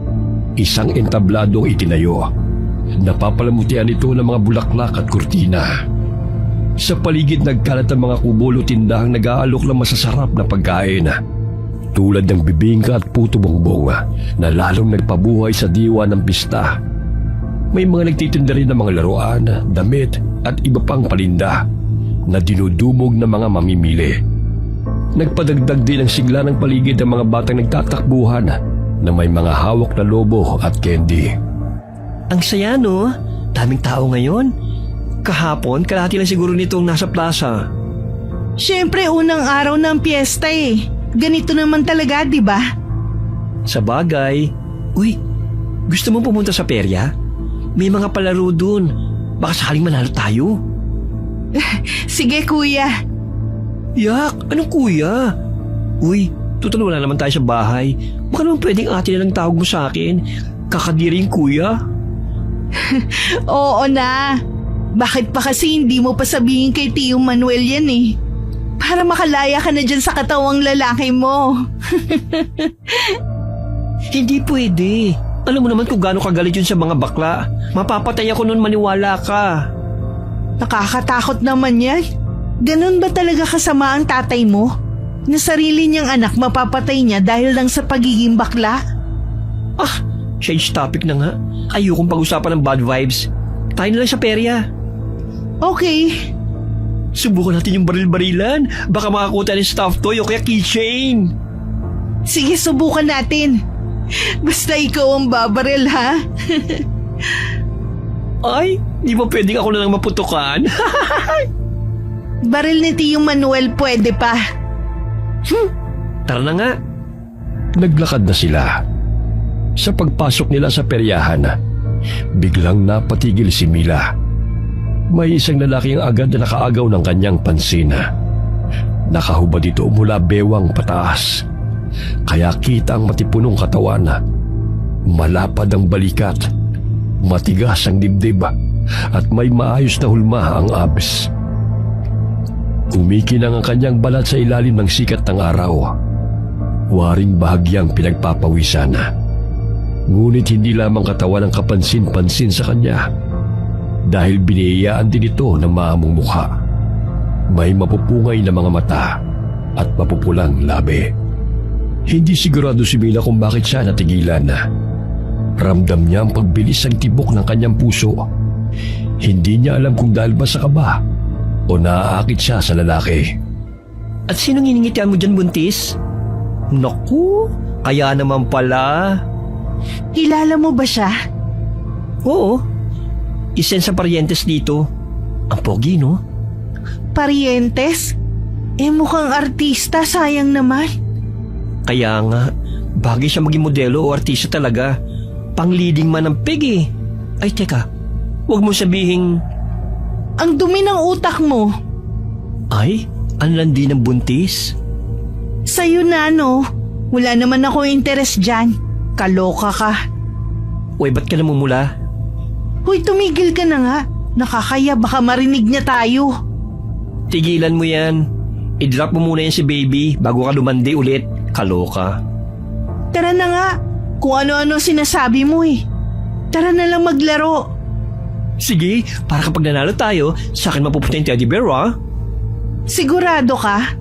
isang entablado ang itinayo. Napapalamutian ito ng mga bulaklak at kurtina. Sa paligid nagkalat ang mga kubulo tindahang nag-aalok ng masasarap na pagkain. Tulad ng bibingka at puto bongbong na lalong nagpabuhay sa diwa ng pista. May mga nagtitinda rin ng mga laruan, damit at iba pang palinda na dinudumog ng mga mamimili. Nagpadagdag din ang sigla ng paligid ng mga batang nagtatakbuhan na may mga hawak na lobo at candy. Ang saya, no? Daming tao ngayon. Kahapon, kalahati lang siguro nitong nasa plaza. Siyempre, unang araw ng piyesta eh. Ganito naman talaga, di ba? Sa bagay. Uy, gusto mo pumunta sa perya? May mga palaro dun. Baka sakaling manalo tayo. Sige, kuya. Yak, anong kuya? Uy, total wala naman tayo sa bahay. Baka naman pwedeng ate na lang tawag mo sa akin. Kakadiring kuya. Oo na. Bakit pa kasi hindi mo pa sabihin kay Tio Manuel yan eh? Para makalaya ka na dyan sa katawang lalaki mo. Hindi pwede. Alam mo naman kung gaano kagalit yun sa mga bakla. Mapapatay ako nun, maniwala ka. Nakakatakot naman yan. Ganun ba talaga kasama ang tatay mo? Na sarili niyang anak mapapatay niya dahil lang sa pagiging bakla? Ah, change topic na nga. Ayokong pag-usapan ng bad vibes. Tayo na lang sa perya. Okay. Subukan natin yung baril-barilan. Baka makakuha tayo ng stuffed toy o kaya keychain. Sige, subukan natin. Basta ikaw ang babaril, ha? Ay, di ba pwedeng ako na lang maputukan? Baril ni Tio Manuel pwede pa. Tara na nga. Naglakad na sila. Sa pagpasok nila sa peryahan, biglang napatigil si Mila. May isang lalaki ang agad na nakaagaw ng kanyang pansin. Nakahubad ito mula bewang pataas. Kaya kita ang matipunong katawan. Malapad ang balikat. Matigas ang dibdib at may maayos na hulma ang abs. Kumikinang ang kanyang balat sa ilalim ng sikat ng araw. Waring bahagyang pinagpapawisan. Ngunit hindi lamang katawan ang kapansin-pansin sa kanya dahil biniyayaan din ito ng maamong mukha. May mapupungay na mga mata at mapupulang labi. Hindi sigurado si Mila kung bakit siya natigilan. Ramdam niya ang pagbilis ng tibok ng kanyang puso. Hindi niya alam kung dahil ba sa kaba o naaakit siya sa lalaki. At sinong iningitian mo dyan, buntis? Naku, kaya naman pala. Kilala mo ba siya? Oo, isa sa parientes dito. Ang pogi, no? Parientes? Mukhang artista, sayang naman. Kaya nga, bagay siya maging modelo o artista talaga. Pang-leading man ng pig eh. Ay teka, huwag mo sabihing... Ang dumi ng utak mo. Ay, ang landi ng buntis. Sa'yo na, no? Wala naman ako interest dyan. Kaloka ka. Uy, ba't ka namumula? Hoy, tumigil ka na nga. Nakakaya, baka marinig niya tayo. Tigilan mo yan. I-drop mo muna yan si baby bago ka lumandi ulit. Kaloka. Tara na nga. Kung ano-ano sinasabi mo eh. Tara na lang maglaro. Sige, para kapag nanalo tayo, sa akin mapupunta yung teddy bear, ha? Sigurado ka?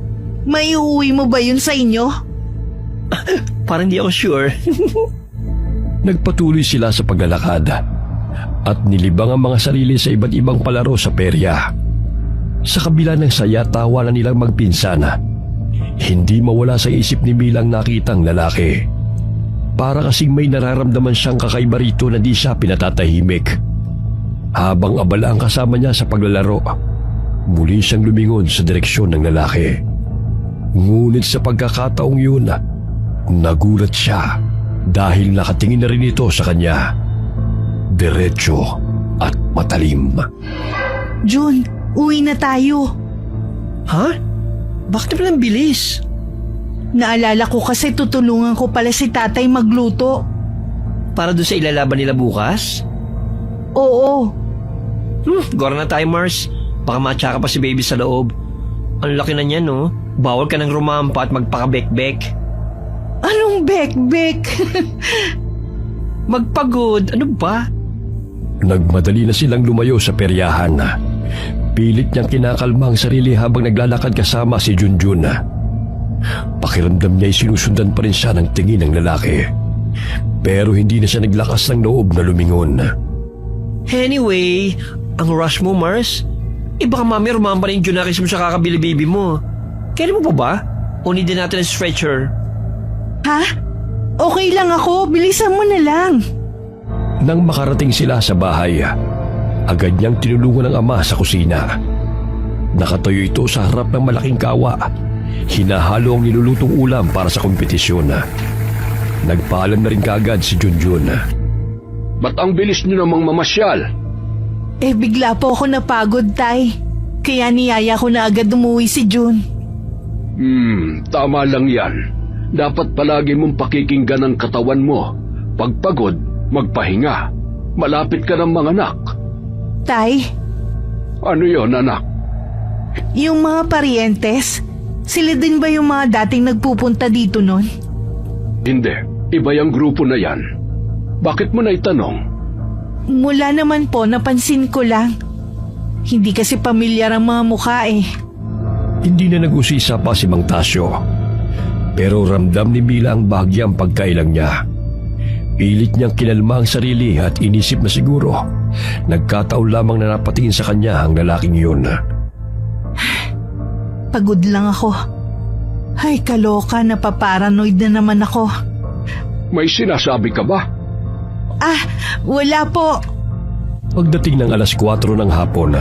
May uuwi mo ba yun sa inyo? Parang di ako sure. Nagpatuloy sila sa paglalakad at nilibang ang mga sarili sa iba't ibang palaro sa perya. Sa kabila ng saya tawa na nilang magpinsana, hindi mawala sa isip ni Milang nakitang lalaki. Para kasing may nararamdaman siyang kakaiba rito na di siya pinatatahimik. Habang abala ang kasama niya sa paglalaro, muli siyang lumingon sa direksyon ng lalaki. Ngunit sa pagkakataong yun, nagulat siya dahil nakatingin na rin ito sa kanya. Diretso at matalim. Jun, uwi na tayo. Ha? Bakit naman ang bilis? Naalala ko kasi tutulungan ko pala si tatay magluto. Para doon sa ilalaban nila bukas? Oo. Gora na tayo, Mars. Baka matsaka pa si baby sa loob. Ang laki na niyan, no? Bawal ka ng rumampa at magpakabek-bek. Anong akong bek-bek. Magpagod, ano ba? Nagmadali na silang lumayo sa peryahan. Pilit niyang kinakalma ang sarili habang naglalakad kasama si Junjun. Pakiramdam niya ay sinusundan pa rin siya ng tingin ng lalaki. Pero hindi na siya naglakas ng loob na lumingon. Anyway, ang rush mo, Mars? Baka mami rumamba na yung Junakis mo sa kakabili-baby mo. Kaya mo pa ba? O need natin ang stretcher? Ha? Okay lang ako, bilisan mo na lang. Nang makarating sila sa bahay, agad niyang tinulungan ng ama sa kusina. Nakatayo ito sa harap ng malaking kawa. Hinahalo ang nilulutong ulam para sa kompetisyon. Nagpaalam na rin kaagad si Junjun. Ba't ang bilis niyo namang mamasyal? Bigla po ako napagod, Tay. Kaya niyaya ko na agad umuwi si Jun. Tama lang yan. Dapat palagi mong pakikinggan ang katawan mo. Pagpagod, magpahinga. Malapit ka ng mga anak. Tay, Ano yon, anak? yung mga parientes, sila din ba yung mga dating nagpupunta dito nun? Hindi, iba yung grupo na yan. Bakit mo na itanong? Mula naman po, napansin ko lang. Hindi kasi pamilyar ang mga mukha eh. Hindi na nag-usisa pa si Mang Tasyo. Pero ramdam ni Mila ang bahagyang pagkailang niya. Pilit niyang kinalma ang sarili at inisip na siguro nagkataon lamang na napatingin sa kanya ang lalaking yun. Pagod lang ako. Ay, kaloka, napaparanoid na naman ako. May sinasabi ka ba? Wala po. Pagdating ng alas 4 ng hapon,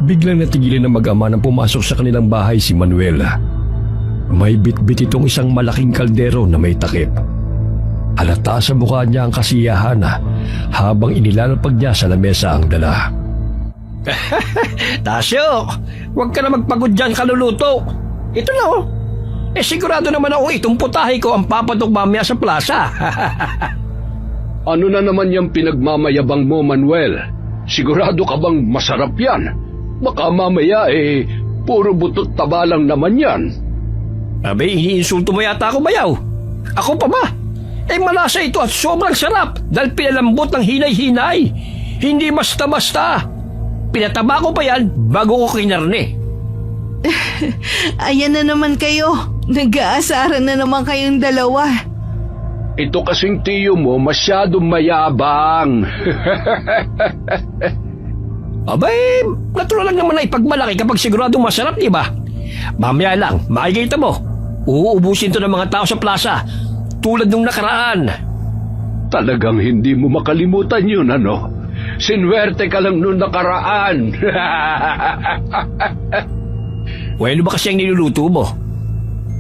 biglang natigilin ng mag-ama nang pumasok sa kanilang bahay si Manuel. May bitbit itong isang malaking kaldero na may takip. Halata sa mukha niya ang kasiyahan habang inilalapag niya sa lamesa ang dala. Tasyo, huwag ka na magpagod dyan, kaluluto. Ito na oh. Sigurado naman ako itong putahe ko ang papatok mamaya sa plaza. Ano na naman yung pinagmamayabang mo, Manuel? Sigurado ka bang masarap yan? Baka mamaya puro butot taba lang naman yan. Abay, iniinsulto mo yata ako, bayaw. Ako pa ba? Malasa ito at sobrang sarap dahil pinalambot ng hinay-hinay. Hindi basta-basta. Pinataba ko pa yan bago ko kinarne. Ayan na naman kayo. Nag-aasaran na naman kayong dalawa. Ito kasing tiyo mo masyadong mayabang. Abay, natural lang naman na ipagmalaki kapag siguradong masarap, di ba? Mamaya lang, makikita mo. Uubusin to ng mga tao sa plaza. Tulad nung nakaraan. Talagang hindi mo makalimutan yun, ano? Sinwerte ka lang nung nakaraan. Well, ba kasi ang niluluto mo?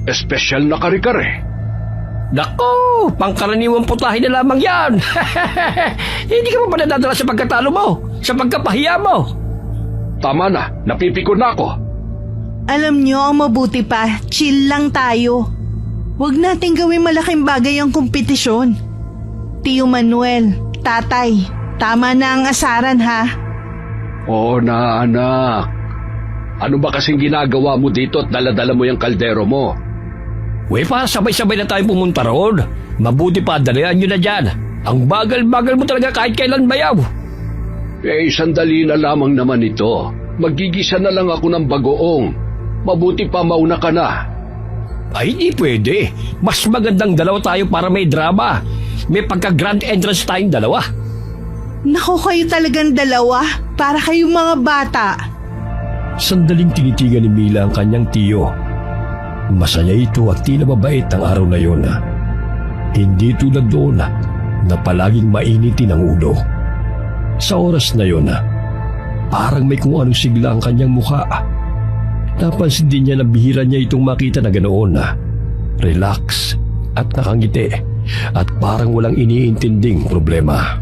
Espesyal na kare-kare. Nako, pangkaraniwang putahe na lamang yan. Hindi ka pa nadadala sa pagkatalo mo, sa pagkapahiya mo. Tama na, napipiko na ako. Alam nyo, ang mabuti pa, chill lang tayo. Huwag nating gawin malaking bagay ang kompetisyon. Tio Manuel, tatay, tama na ang asaran ha. Oo na, anak. Ano ba kasing ginagawa mo dito at daladala mo yung kaldero mo? We pa, sabay-sabay na tayo pumunta roon. Mabuti pa, dalian nyo na dyan. Ang bagal-bagal mo talaga kahit kailan, bayaw. Sandali na lamang naman ito. Magigisa na lang ako ng bagoong. Mabuti pa mauna ka na. Ay, di pwede. Mas magandang dalawa tayo para may drama. May pagka-grand entrance tayong dalawa. Naku, kayo talagang dalawa. Para kayong mga bata. Sandaling tinitigan ni Mila ang kanyang tiyo. Masaya ito at tila mabait ang araw na yun. Hindi tulad doon na palaging mainitin ang ulo. Sa oras na yun, parang may kung anong sigla ang kanyang mukha. Napansin din niya na bihira niya itong makita na ganoon. Relax at nakangiti at parang walang iniintinding problema.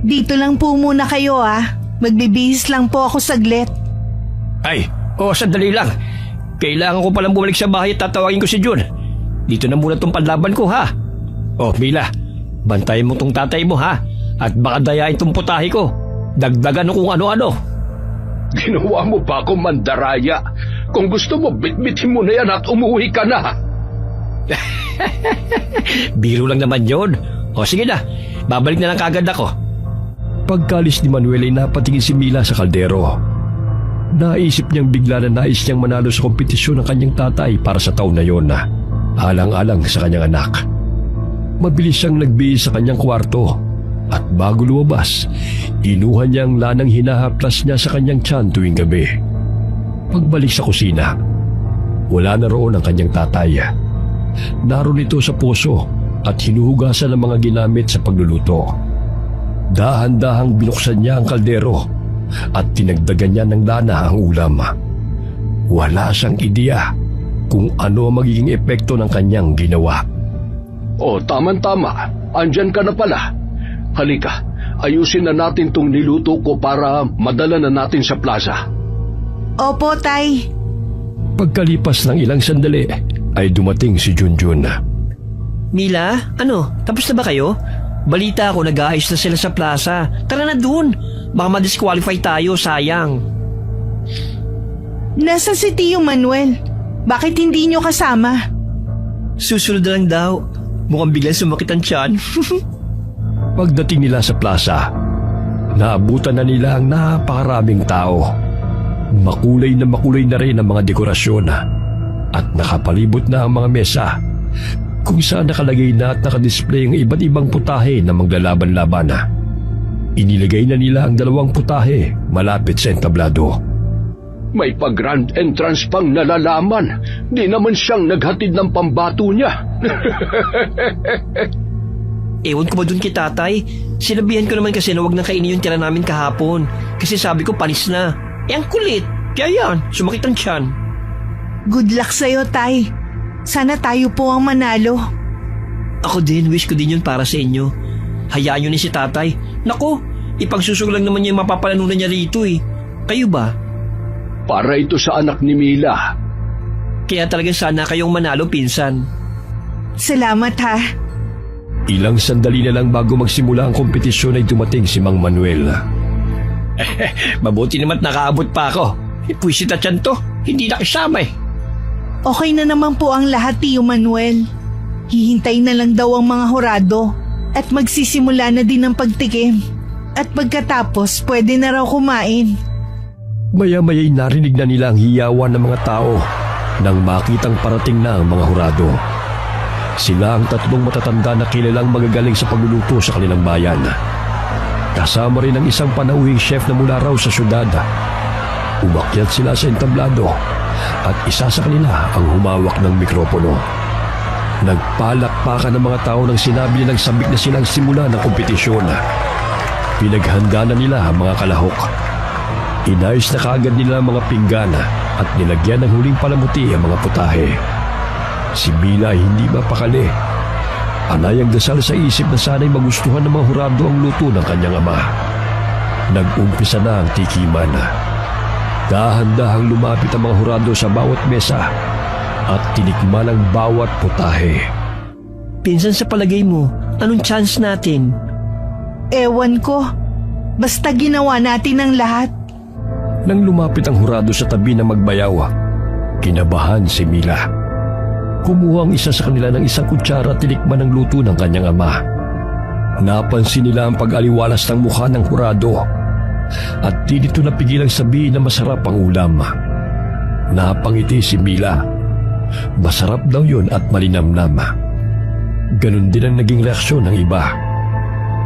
Dito lang po muna kayo Magbibihis lang po ako saglit. Ay, sandali lang. Kailangan ko palang bumalik sa bahay at tatawagin ko si Jun. Dito na muna tong panlaban ko, ha? Mila, bantayan mo tong tatay mo, ha? At baka dayain tong putahe ko. Dagdagan kung ano-ano. Ginawa mo pa akong mandaraya. Kung gusto mo, bitbitin mo na yan at umuwi ka na. Biro lang naman yon. O sige na, babalik na lang kagad ako. Pagkalis ni Manuel ay napatingin si Mila sa kaldero. Naisip niyang bigla na nais niyang manalo sa kompetisyon ng kanyang tatay para sa taon na yon na alang-alang sa kanyang anak. Mabilis siyang nagbihis sa kanyang kwarto at bago lumabas, inuha niya ang lanang hinahaplas niya sa kanyang tiyan tuwing gabi. Pagbalik sa kusina, wala na roon ang kanyang tatay. Naroon ito sa poso at hinuhugasan ng mga ginamit sa pagluluto. Dahan-dahang binuksan niya ang kaldero at tinagdagan niya ng lana ang ulam. Wala siyang ideya kung ano ang magiging epekto ng kanyang ginawa. O, tama-tama. Andyan ka na pala. Halika, ayusin na natin tong niluto ko para madala na natin sa plaza. Opo, Tay. Pagkalipas ng ilang sandali, ay dumating si Junjun. Mila, ano, tapos na ba kayo? Balita ko nag-aayos na sila sa plaza. Tara na dun. Baka ma-disqualify tayo, sayang. Nasa si Tio Manuel? Bakit hindi nyo kasama? Susunod na lang daw. Mukhang biglang sumakit ang tiyan. Pagdating nila sa plaza, naabutan na nila ang napakaraming tao. Makulay na rin ang mga dekorasyon at nakapalibot na ang mga mesa kung saan nakalagay na at nakadisplay ang iba't ibang putahe na maglalaban-laban. Inilagay na nila ang 2 putahe malapit sa entablado. May pag-grand entrance pang nalalaman. Di naman siyang naghatid ng pambato niya. Ewan ko ba dun kay tatay? Sinabihan ko naman kasi na wag nang kainin yung tira namin kahapon. Kasi sabi ko panis na. Ang kulit. Kaya yan, sumakit ang tiyan. Good luck sa'yo, Tay. Sana tayo po ang manalo. Ako din, wish ko din yun para sa inyo. Hayaan nyo ni si tatay. Naku, ipagsusog lang naman niya yung mapapalanunan niya rito eh. Kayo ba? Para ito sa anak ni Mila. Kaya talagang sana kayong manalo, pinsan. Salamat, ha. Ilang sandali na lang bago magsimula ang kompetisyon ay dumating si Mang Manuel. Mabuti naman nakaabot pa ako. Puwisit na tiyan to, hindi nakisama eh. Okay na naman po ang lahat, Tio Manuel. Hihintay na lang daw ang mga hurado at magsisimula na din ang pagtikim. At pagkatapos, pwede na raw kumain. Maya-maya'y narinig na nila ang hiyawan ng mga tao nang makitang parating na ang mga hurado. Sila ang 3 matatanda na kilalang magagaling sa pagluluto sa kanilang bayan. Kasama rin ang isang panauhing chef na mula raw sa syudad. Umakyat sila sa entablado at isa sa kanila ang humawak ng mikropono. Nagpalakpakan ng mga tao nang sinabi nilang sabik na silang simula ng kompetisyon. Pinaghanda na nila ang mga kalahok. Inayos na kaagad nila ang mga pinggan at nilagyan ng huling palamuti ang mga putahe. Si Mila hindi mapakali. Anay ang dasal sa isip na sana'y magustuhan ng mga hurado ang luto ng kanyang ama. Nag-umpisa na ang tikiman. Dahan-dahang lumapit ang mga hurado sa bawat mesa at tinikman ang bawat putahe. Pinsan, sa palagay mo, anong chance natin? Ewan ko. Basta ginawa natin ang lahat. Nang lumapit ang hurado sa tabi ng magbayaw, kinabahan si Mila. Kumuha ang isa sa kanila ng isang kutsara at tinikman ang luto ng kanyang ama. Napansin nila ang pag-aliwalas ng mukha ng hurado at di nito napigilang sabihin na masarap ang ulam. Napangiti si Mila. Masarap daw yun at malinamnam. Ganon din ang naging reaksyon ng iba.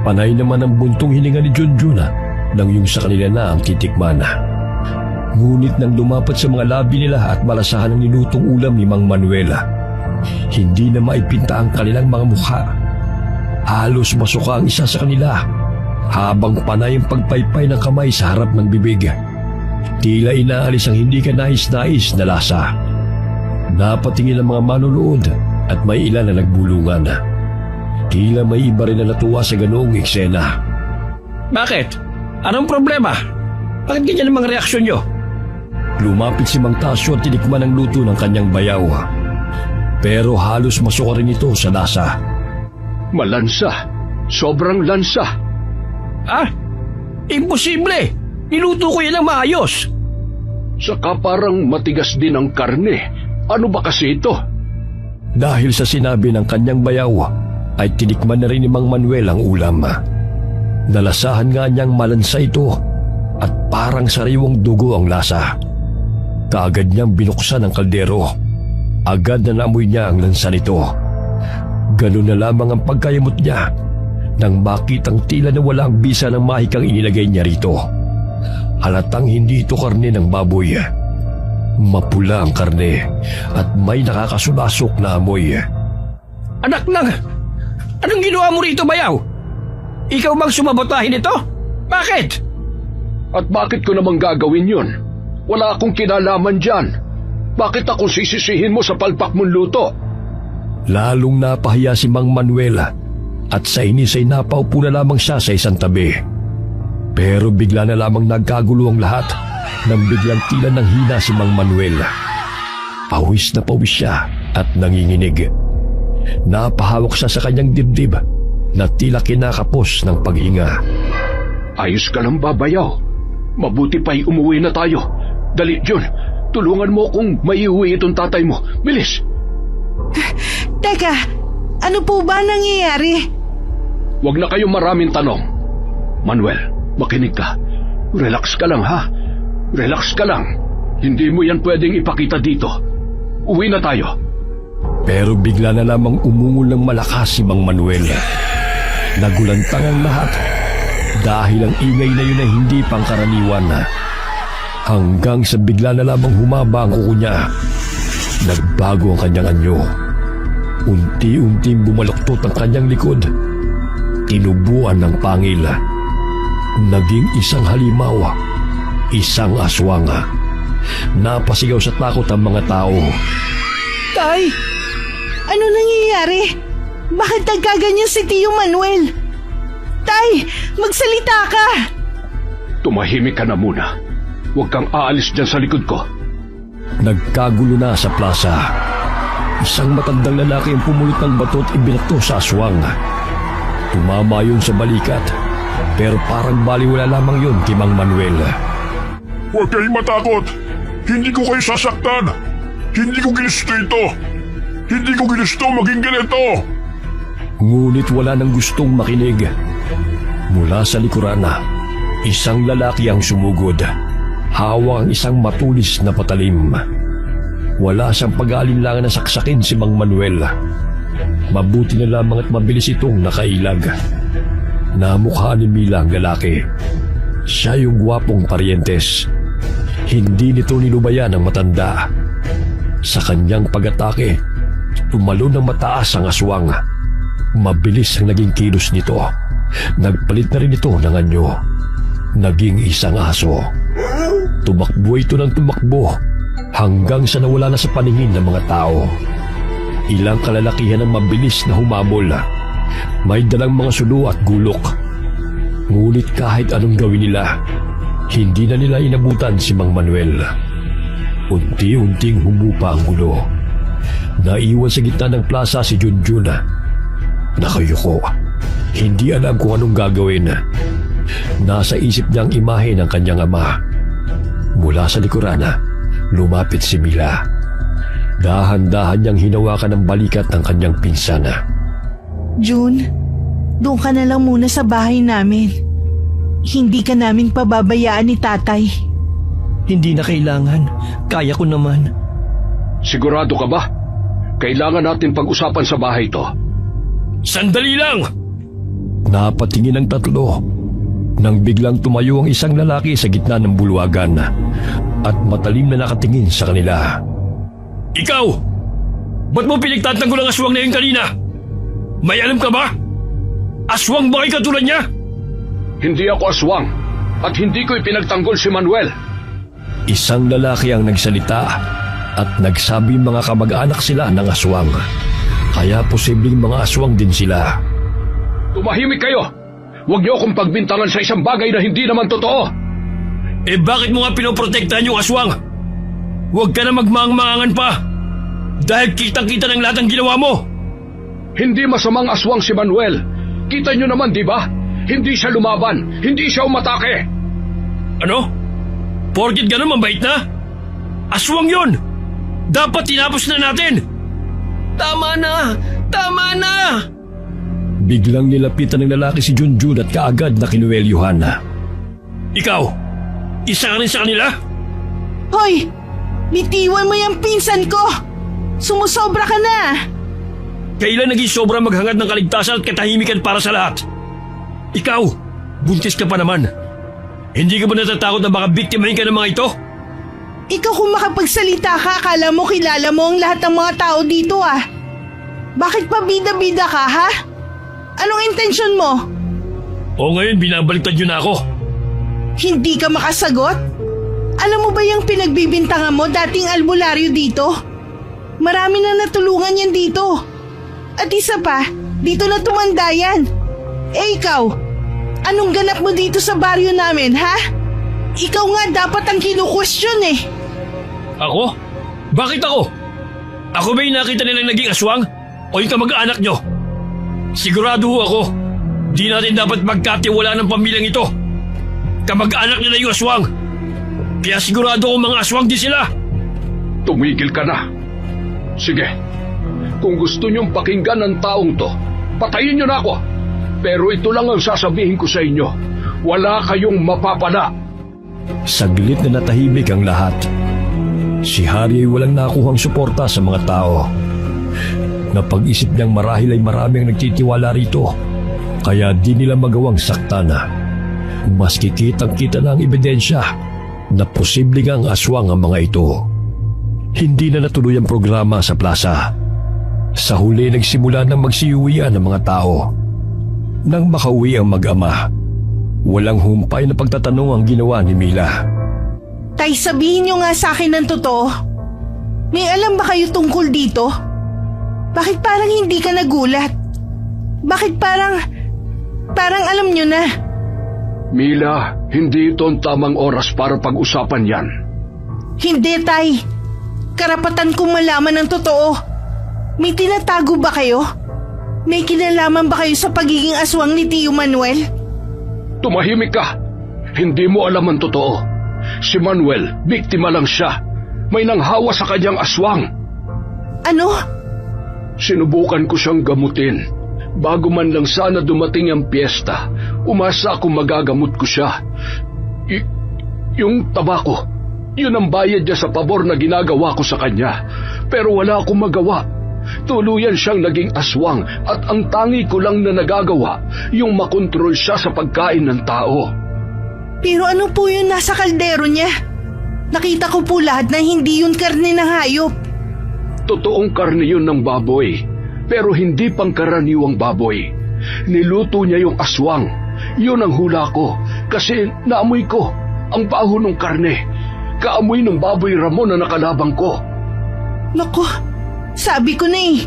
Panay naman ang buntong hininga ni Junjun nang yung sa kanila na ang titikman. Ngunit nang lumapat sa mga labi nila at malasahan ang nilutong ulam ni Mang Manuel, hindi na maipinta ang kanilang mga mukha. Halos masuka ang isa sa kanila habang panay ang pagpaypay ng kamay sa harap ng bibig. Tila inaalis ang hindi ka nais-nais na lasa. Napatingin ang mga manunood at may ilan na nagbulungan. Tila may iba rin na natuwa sa ganoong eksena. Bakit? Anong problema? Bakit ganyan ang mga reaksyon nyo? Lumapit si Mang Tasyo at tinikman ang luto ng kanyang bayaw. Pero halos masuka rin ito sa lasa. Malansa. Sobrang lansa. Ah? Imposible! Niluto ko yan ng maayos. Saka parang matigas din ang karne. Ano ba kasi ito? Dahil sa sinabi ng kanyang bayaw, ay tinikman na rin ni Mang Manuel ang ulam. Nalasahan nga niyang malansa ito at parang sariwang dugo ang lasa. Kaagad niyang binuksan ang kaldero. Agad na naamoy niya ang lansa nito. Ganun na lamang ang pagkayamot niya nang makitang tila na wala ang bisa ng mahikang inilagay niya rito. Halatang hindi ito karne ng baboy. Mapula ang karne at may nakakasunasok na amoy. Anak lang! Anong ginawa mo rito, bayaw? Ikaw bang sumabotahin ito? Bakit? At bakit ko namang gagawin yun? Wala akong kinalaman dyan. Bakit ako sisisihin mo sa palpak mong luto? Lalong napahiya si Mang Manuel at sa inis ay napaupo na lamang siya sa isang tabi. Pero bigla na lamang nagkagulo ang lahat nang biglang tila nang hina si Mang Manuel. Pawis na pawis siya at nanginginig. Napahawak siya sa kanyang dibdib na tila kinakapos ng paghinga. Ayos ka lang ba, bayaw? Mabuti pa'y umuwi na tayo. Dali, Jun. Tulungan mo kung maiuwi itong tatay mo. Bilis! Teka, ano po ba nangyayari? Huwag na kayong maraming tanong. Manuel, makinig ka. Relax ka lang, ha? Relax ka lang. Hindi mo yan pwedeng ipakita dito. Uwi na tayo. Pero bigla na lamang umungol ng malakas si Mang Manuel. Nagulantang ang lahat dahil ang ingay na yun ay hindi pangkaraniwan. Hanggang sa bigla na lamang humaba ang kuko niya. Nagbago ang kanyang anyo. Unti-unting bumaluktot ang kanyang likod. Tinubuan ng pangil. Naging isang halimaw. Isang aswang. Napasigaw sa takot ang mga tao. Tay, ano nangyayari? Bakit nagkaganyan si Tio Manuel? Tay, magsalita ka! Tumahimik ka na muna. Huwag kang aalis dyan sa likod ko. Nagkagulo na sa plaza. Isang matandang lalaki ang pumulot ng bato at ibinato sa aswang. Tumama yun sa balikat, pero parang baliwala lamang yun kay Mang Manuel. Huwag kayong matakot. Hindi ko kayo sasaktan. Hindi ko ginusto ito. Hindi ko ginusto maging ganito. Ngunit wala nang gustong makinig. Mula sa likuran, isang lalaki ang sumugod. Hawak ang isang matulis na patalim. Wala siyang pag-aalinlangan na saksakin si Mang Manuel. Mabuti na lamang at mabilis itong nakailag. Namukha ni Mila ang lalaki. Siya yung gwapong parientes. Hindi nito nilubayan ang matanda. Sa kanyang pag-atake, tumalon ng mataas ang aswang. Mabilis ang naging kilos nito. Nagpalit na rin ito ng anyo. Naging isang aso. Tumakbo ito ng tumakbo hanggang sa nawala na sa paningin ng mga tao. Ilang kalalakihan ang mabilis na humabol. May dalang mga sulo at gulok. Ngunit kahit anong gawin nila, hindi na nila inabutan si Mang Manuel. Unti-unting humupa ang gulo. Naiwan sa gitna ng plaza si Junjun. Nakayuko. Hindi alam kung anong gagawin. Nasa isip niya ang imahe ng kanyang ama. Mula sa likuran, lumapit si Mila. Dahan-dahan niyang hinawakan ang balikat ng kanyang pinsan. June, doon ka na lang muna sa bahay namin. Hindi ka namin pababayaan ni tatay. Hindi na kailangan. Kaya ko naman. Sigurado ka ba? Kailangan natin pag-usapan sa bahay to. Sandali lang! Napatingin ang tatlo nang biglang tumayo ang isang lalaki sa gitna ng bulwagan at matalim na nakatingin sa kanila. Ikaw! Ba't mo pinagtatanggol ang aswang na yun kanina? May alam ka ba? Aswang ba kayo katulad niya? Hindi ako aswang at hindi ko ipinagtanggol si Manuel. Isang lalaki ang nagsalita at nagsabi mga kamag-anak sila ng aswang. Kaya posibleng mga aswang din sila. Tumahimik kayo! Huwag niyo akong pagbintangan sa isang bagay na hindi naman totoo. Eh bakit mo nga pinoprotektahan yung aswang? Huwag ka na magmaang-maangan pa. Dahil kitang-kita ng lahat ng ginawa mo. Hindi masamang aswang si Manuel. Kita niyo naman, di ba? Hindi siya lumaban. Hindi siya umatake. Ano? Porkit ganun mabait na? Aswang yun! Dapat tinapos na natin! Tama na! Tama na! Biglang nilapitan ng lalaki si Junjun at kaagad na kinuwelyuhan na. Ikaw! Isa ka rin sa kanila? Hoy! Bitiwan mo yung pinsan ko! Sumusobra ka na! Kailan naging sobrang maghangad ng kaligtasan at katahimikan para sa lahat? Ikaw! Buntis ka pa naman! Hindi ka ba natatakot na baka biktimahin ka ng mga ito? Ikaw kung makapagsalita ka, akala mo kilala mo ang lahat ng mga tao dito ah. Bakit pa bida-bida ka ha? Anong intensyon mo? O ngayon binabaliktad yun na ako. Hindi ka makasagot? Alam mo ba yung pinagbibintangan mo dating albularyo dito? Marami na natulungan yan dito. At isa pa, dito na tumanda yan. Eh ikaw, anong ganap mo dito sa baryo namin ha? Ikaw nga dapat ang kinu-question eh. Ako? Bakit ako? Ako ba yung nakita nilang naging aswang? O yung kamag-anak nyo? Sigurado ho ako, di natin dapat magkatiwala ng pamilyang ito. Kamag-anak nila yung aswang. Kaya sigurado kong mga aswang din sila. Tumigil ka na. Sige, kung gusto niyong pakinggan ang taong to, patayin niyo na ako. Pero ito lang ang sasabihin ko sa inyo. Wala kayong mapapala. Saglit na natahimik ang lahat. Si Hari ay walang nakuhang suporta sa mga tao. Napag-isip niyang marahil ay marami ang nagtitiwala rito, kaya di nila magawang sakta na. Maski kitang-kita na ang ebidensya na posible ngang aswang ang mga ito. Hindi na natuloy ang programa sa plaza. Sa huli nagsimula ng magsiuwian ng mga tao. Nang makauwi ang mag-ama, walang humpay na pagtatanong ang ginawa ni Mila. Tay, sabihin niyo nga sa akin ng totoo. May alam ba kayo tungkol dito? Bakit parang hindi ka nagulat? Bakit parang alam niyo na? Mila, hindi ito ang tamang oras para pag-usapan yan. Hindi, Tay. Karapatan kong malaman ng totoo. May tinatago ba kayo? May kinalaman ba kayo sa pagiging aswang ni Tio Manuel? Tumahimik ka. Hindi mo alam ang totoo. Si Manuel, biktima lang siya. May nanghawa sa kanyang aswang. Ano? Sinubukan ko siyang gamutin. Bago man lang sana dumating ang piyesta, umasa akong magagamot ko siya. Yung tabako, yun ang bayad niya sa pabor na ginagawa ko sa kanya. Pero wala akong magawa. Tuluyan siyang naging aswang at ang tangi ko lang na nagagawa, yung makontrol siya sa pagkain ng tao. Pero ano po yun nasa kaldero niya? Nakita ko po lahat na hindi yun karne ng hayop. Totoong karne yun ng baboy, pero hindi pangkaraniwang baboy. Niluto niya yung aswang. Yun ang hula ko, kasi naamoy ko ang baho ng karne. Kaamoy ng baboy Ramon na nakalabang ko. Naku, sabi ko na eh.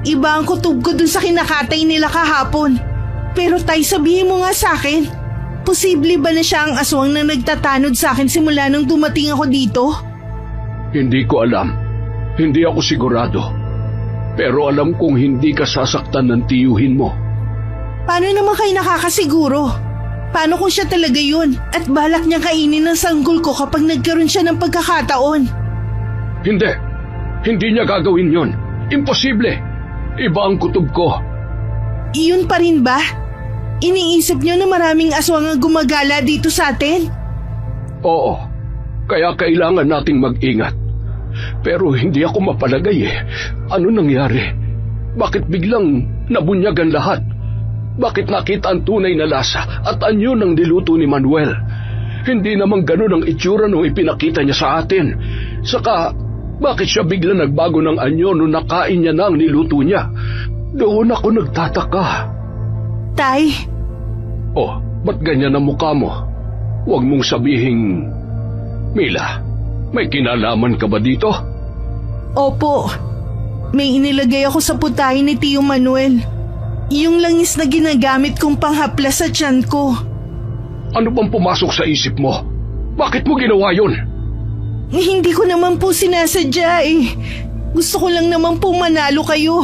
Iba ang kutob ko dun sa kinakatay nila kahapon. Pero Tay, sabihin mo nga sa akin, posible ba na siya ang aswang na nagtatanod sa akin simula nung dumating ako dito? Hindi ko alam. Hindi ako sigurado. Pero alam kong hindi ka sasaktan ng tiyuhin mo. Paano naman kayo nakakasiguro? Paano kung siya talaga yun at balak niyang kainin ng sanggol ko kapag nagkaroon siya ng pagkakataon? Hindi. Hindi niya gagawin yon. Imposible. Iba ang kutob ko. Iyon pa rin ba? Iniisip niyo na maraming aswang ang gumagala dito sa atin? Oo. Kaya kailangan nating mag-ingat. Pero hindi ako mapalagay eh. Ano nangyari? Bakit biglang nabunyagan lahat? Bakit nakita ang tunay na lasa at anyo ng niluto ni Manuel? Hindi naman ganun ang itsura nung ipinakita niya sa atin. Saka, bakit siya bigla nagbago ng anyo nung nakain niya na ang niluto niya? Doon ako nagtataka. Tay? Oh, ba't ganyan ang mukha mo? Huwag mong sabihing... Mila, may kinalaman ka ba dito? Opo. May inilagay ako sa putahe ni Tio Manuel. Yung langis na ginagamit kong panghaplas sa tiyan ko. Ano bang pumasok sa isip mo? Bakit mo ginawa yun? Hindi ko naman po sinasadya eh. Gusto ko lang naman po manalo kayo.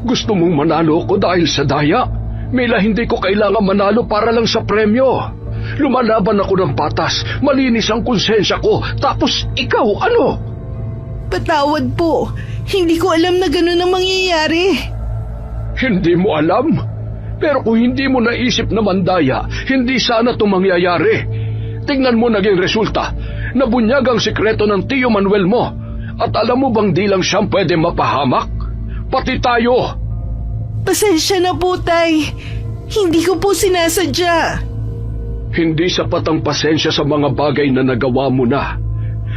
Gusto mong manalo ko dahil sa daya? Mila, hindi ko kailangan manalo para lang sa premyo. Lumalaban ako ng patas, malinis ang konsensya ko, tapos ikaw, ano? Patawad po. Hindi ko alam na ganun ang mangyayari. Hindi mo alam? Pero kung hindi mo naisip na mandaya, hindi sana ito mangyayari. Tingnan mo naging resulta. Nabunyag ang sikreto ng Tio Manuel mo. At alam mo bang di lang siyang pwede mapahamak? Pati tayo. Pasensya na po, Tay. Hindi ko po sinasadya. Hindi sapat ang pasensya sa mga bagay na nagawa mo na.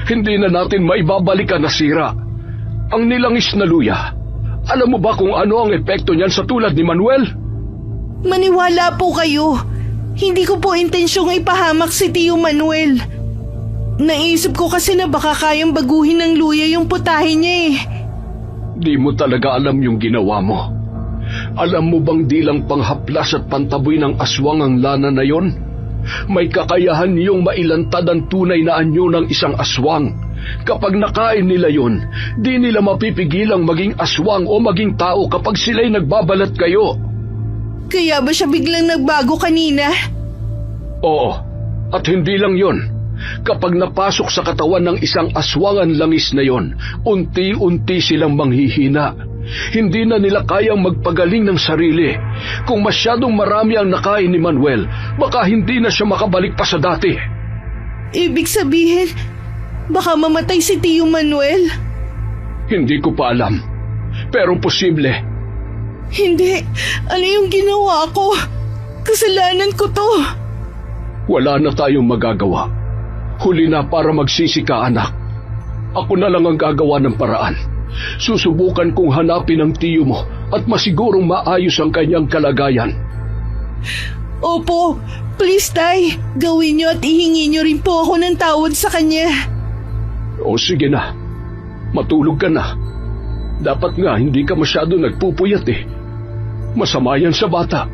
Hindi na natin maibabalik ang nasira. Ang nilangis na luya. Alam mo ba kung ano ang epekto niyan sa tulad ni Manuel? Maniwala po kayo. Hindi ko po intensyong ipahamak si Tio Manuel. Naisip ko kasi na baka kayang baguhin ng luya yung putahe niya eh. Di mo talaga alam yung ginawa mo. Alam mo bang di lang panghaplas at pantaboy ng aswang ang lana na yon? May kakayahan niyong mailantad ang tunay na anyo ng isang aswang. Kapag nakain nila yon, di nila mapipigilang maging aswang o maging tao kapag sila'y nagbabalat kayo. Kaya ba siya biglang nagbago kanina? Oo, at hindi lang yon. Kapag napasok sa katawan ng isang aswang ang langis na yon, unti-unti silang manghihina. Hindi na nila kayang magpagaling ng sarili. Kung masyadong marami ang nakain ni Manuel, baka hindi na siya makabalik pa sa dati. Ibig sabihin, baka mamatay si Tio Manuel? Hindi ko pa alam, pero posible. Hindi. Ano yung ginawa ko? Kasalanan ko to. Wala na tayong magagawa. Huli na para magsisi ka, anak. Ako na lang ang gagawa ng paraan. Susubukan kong hanapin ang tiyo mo at masigurong maayos ang kanyang kalagayan. Opo, please, Tay. Gawin niyo at ihingi niyo rin po ako ng tawad sa kanya. O sige na, matulog ka na. Dapat nga hindi ka masyado nagpupuyat eh. Masama yan sa bata.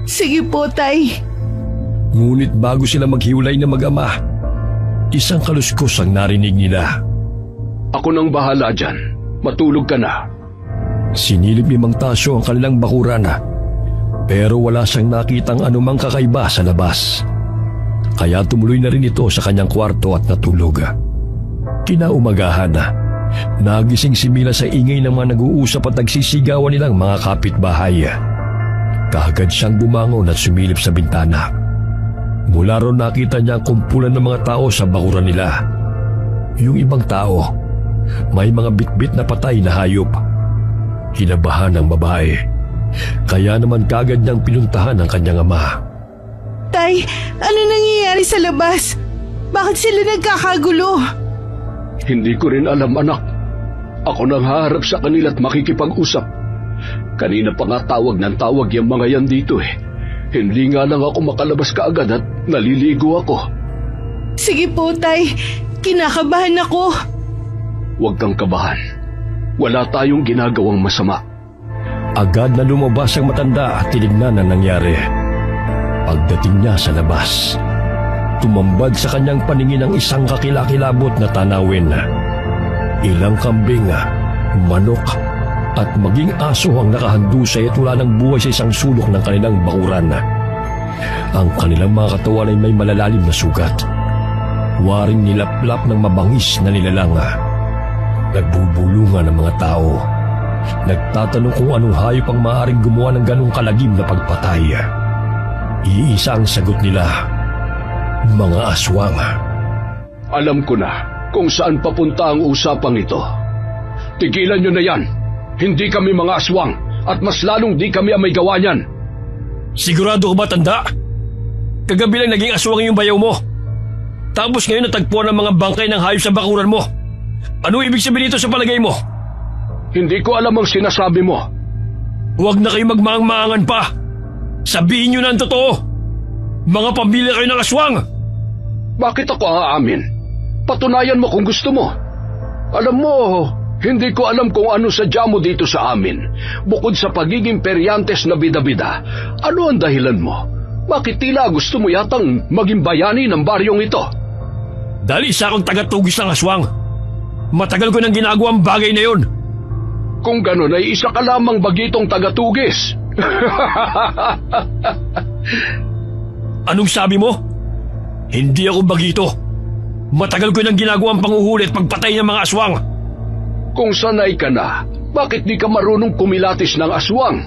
Sige po, Tay. Ngunit bago sila maghiwalay na mag-ama, isang kaluskos ang narinig nila. Ako nang bahala dyan. Matulog ka na. Sinilip ni Mang Tasyo ang kanilang bakuran, pero wala siyang nakitang anumang kakaiba sa labas. Kaya tumuloy na rin ito sa kanyang kwarto at natulog. Kinaumagahan, nagising si Mila sa ingay ng mga nag-uusap at nagsisigawan nilang mga kapitbahay. Kaagad siyang bumangon at sumilip sa bintana. Mula ron nakita niya ang kumpulan ng mga tao sa bakuran nila. Yung ibang tao, may mga bitbit na patay na hayop. Kinabahan ang babae. Kaya naman kagad niyang pinuntahan ang kanyang ama. Tay, ano nangyayari sa labas? Bakit sila nagkakagulo? Hindi ko rin alam, anak. Ako nang haharap sa kanila at makikipag-usap. Kanina pa nga tawag ng tawag yung mga yan dito eh. Hindi nga lang ako makalabas kaagad at naliligo ako. Sige po, Tay. Kinakabahan ako. Huwag kang kabahan. Wala tayong ginagawang masama. Agad na lumabas ang matanda at tinignan ang nangyari. Pagdating niya sa labas, tumambad sa kanyang paningin ang isang kakilakilabot na tanawin. Ilang kambing, manok at maging aso ang nakahandusay at wala ng buhay sa isang sulok ng kanilang bakuran. Ang kanilang mga katawan ay may malalalim na sugat. Waring nilaplap ng mabangis na nilalang. Nagbubulungan ang mga tao. Nagtatanong kung anong hayop ang maaaring gumawa ng ganong kalagim na pagpatay. Iisa ang sagot nila, mga aswang. Alam ko na kung saan papunta ang usapang ito. Tigilan nyo na yan. Hindi kami mga aswang at mas lalong di kami ang may gawa niyan. Sigurado ka ba, tanda? Kagabi lang naging aswang yung bayaw mo. Tapos ngayon natagpuan ang mga bangkay ng hayop sa bakuran mo. Ano ibig sabihin nito sa palagay mo? Hindi ko alam ang sinasabi mo. Huwag na kayo magmaang-maangan pa. Sabihin nyo na ang totoo. Mga pamilya kayo ng aswang. Bakit ako aamin? Patunayan mo kung gusto mo. Alam mo, hindi ko alam kung ano sadya mo dito sa amin. Bukod sa pagiging peryantes na bida-bida, ano ang dahilan mo? Bakit tila gusto mo yatang maging bayani ng baryong ito? Dahil isa akong tagatugis ng aswang. Matagal ko nang ginagawa ang bagay na yun. Kung gano'n ay isa ka lamang bagitong tagatugis. Anong sabi mo? Hindi ako bagito. Matagal ko nang ginagawa ang panguhuli at pagpatay ng mga aswang. Kung sanay ka na, bakit di ka marunong kumilatis ng aswang?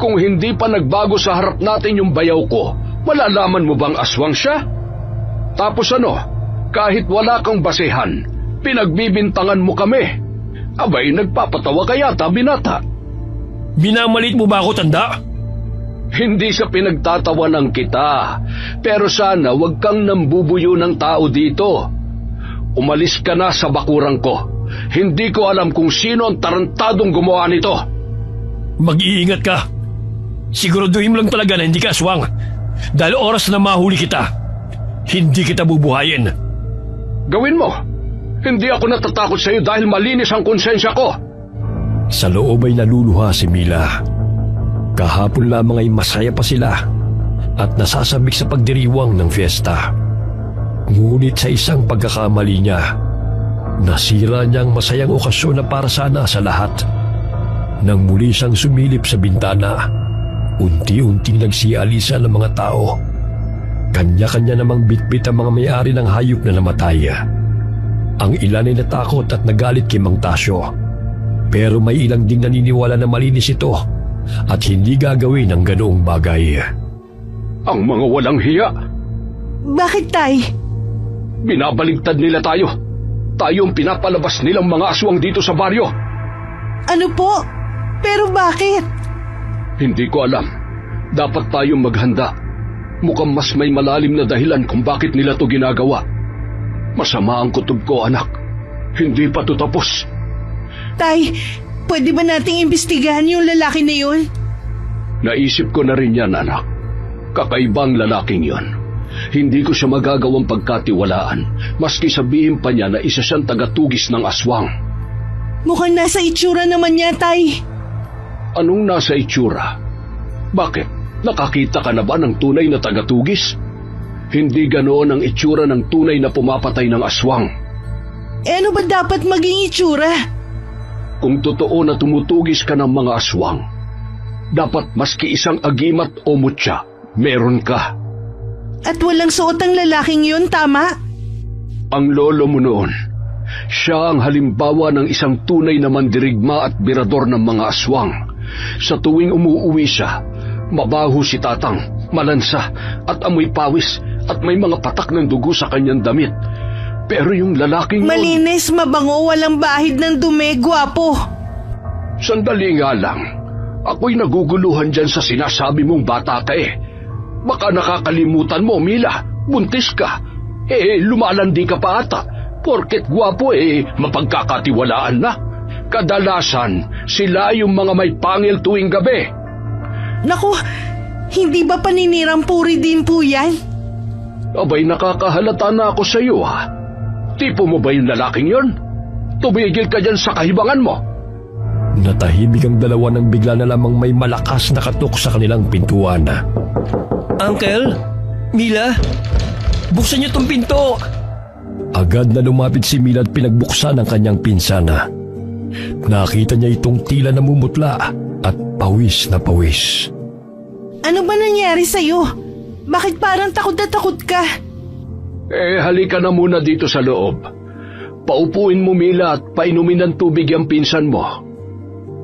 Kung hindi pa nagbago sa harap natin yung bayaw ko, malalaman mo bang aswang siya? Tapos ano, kahit wala kang basehan, pinagbibintangan mo kami. Abay, nagpapatawa ka yata, binata. Binamalit mo ba ako, tanda? Hindi sa pinagtatawanan kita, pero sana wag kang nambubuyo ng tao dito. Umalis ka na sa bakuran ko. Hindi ko alam kung sino ang tarantadong gumawa nito. Mag-iingat ka. Siguraduhin mo lang talaga na hindi ka aswang. Dahil oras na mahuli kita, hindi kita bubuhayin. Gawin mo. Hindi ako natatakot sa iyo dahil malinis ang konsensya ko. Sa loob ay naluluha si Mila. Kahapon lamang ay masaya pa sila at nasasabik sa pagdiriwang ng fiesta. Ngunit sa isang pagkakamali niya, nasira niya ang masayang okasyon na para sana sa lahat. Nang muli siyang sumilip sa bintana, unti-unting nagsialisa ng mga tao. Kanya-kanya namang bitbit ang mga may-ari ng hayop na namatay. Ang ilan ay natakot at nagalit kay Mang Tasyo. Pero may ilang ding naniniwala na malinis ito at hindi gagawin ang ganoong bagay. Ang mga walang hiya. Bakit, Tay? Binabaligtad nila tayo. Tayo ang pinapalabas nilang mga aswang dito sa baryo. Ano po? Pero bakit? Hindi ko alam. Dapat tayong maghanda. Mukhang mas may malalim na dahilan kung bakit nila to ginagawa. Masama ang kutob ko, anak. Hindi pa to tapos. Tay, pwede ba nating imbestigahan yung lalaki na yun? Naisip ko na rin yan, anak. Kakaibang lalaking yon. Hindi ko siya magagawang pagkatiwalaan, maski sabihin pa niya na isa siyang tagatugis ng aswang. Mukhang nasa itsura naman niya, Tay. Anong nasa itsura? Bakit? Nakakita ka na ba ng tunay na tagatugis? Hindi ganoon ang itsura ng tunay na pumapatay ng aswang. Ano ba dapat maging itsura? Kung totoo na tumutugis ka ng mga aswang, dapat maski isang agimat o mutya, meron ka. At walang suot ang lalaking yun, tama? Ang lolo mo noon, siya ang halimbawa ng isang tunay na mandirigma at birador ng mga aswang. Sa tuwing umuuwi siya, mabaho si tatang, malansa at amoy pawis at may mga patak ng dugo sa kanyang damit. Pero yung lalaking yun... Malinis, mabango, walang bahid ng dumi, gwapo. Sandali nga lang. Ako'y naguguluhan dyan sa sinasabi mong bata ka eh. Baka nakakalimutan mo, Mila. Buntis ka. Lumalandi ka pa ata. Porket gwapo mapagkakatiwalaan na. Kadalasan, sila yung mga may pangil tuwing gabi. Naku, hindi ba paninirang puri din po yan? Abay, nakakahalata na ako sa iyo, ha? Tipo mo ba yung lalaking yon? Tumigil ka dyan sa kahibangan mo. Natahimik ang dalawa nang bigla na lamang may malakas na katok sa kanilang pintuan. Uncle? Mila? Buksan niyo tong pinto! Agad na lumapit si Mila at pinagbuksan ang kanyang pinsana. Nakita niya itong tila namumutla at pawis na pawis. Ano ba nangyari sa'yo? Bakit parang takot na takot ka? Halika na muna dito sa loob. Paupuin mo, Mila, at painumin ng tubig ang pinsan mo.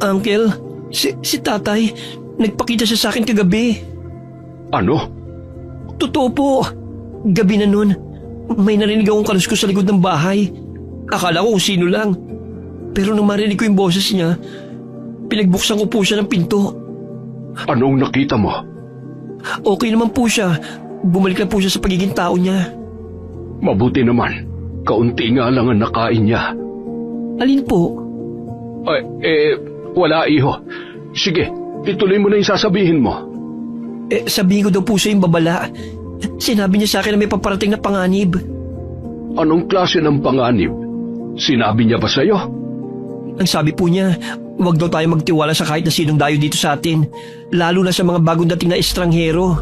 Uncle, si tatay, nagpakita siya sa akin kagabi. Ano? Totoo po. Gabi na nun, may narinig akong kaluskos sa likod ng bahay. Akala ko kung sino lang. Pero nung marinig ko yung boses niya, pinagbuksan ko po siya ng pinto. Anong nakita mo? Okay naman po siya. Bumalik na po siya sa pagiging tao niya. Mabuti naman. Kaunti nga lang ang nakain niya. Alin po? Wala, iho. Sige, ituloy mo na yung sasabihin mo. Sabihin ko daw po siya yung babala. Sinabi niya sa akin na may paparating na panganib. Anong klase ng panganib? Sinabi niya ba sa'yo? Ang sabi po niya, huwag daw tayo magtiwala sa kahit na sinong dayo dito sa atin, lalo na sa mga bagong dating na estranghero.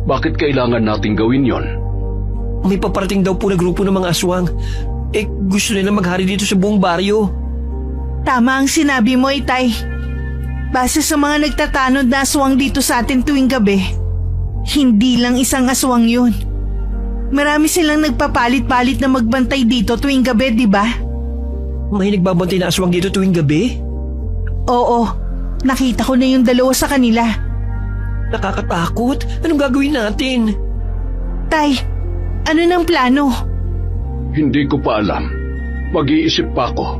Bakit kailangan nating gawin yon? May paparating daw po na grupo ng mga aswang. Gusto nila maghari dito sa buong baryo. Tama ang sinabi mo, Itay. Base sa mga nagtatanod na aswang dito sa atin tuwing gabi, hindi lang isang aswang yun. Marami silang nagpapalit-palit na magbantay dito tuwing gabi, di ba? May nagbabantay na aswang dito tuwing gabi? Oo, nakita ko na yung dalawa sa kanila. Nakakatakot. Anong gagawin natin? Tay, ano nang plano? Hindi ko pa alam. Mag-iisip pa ako.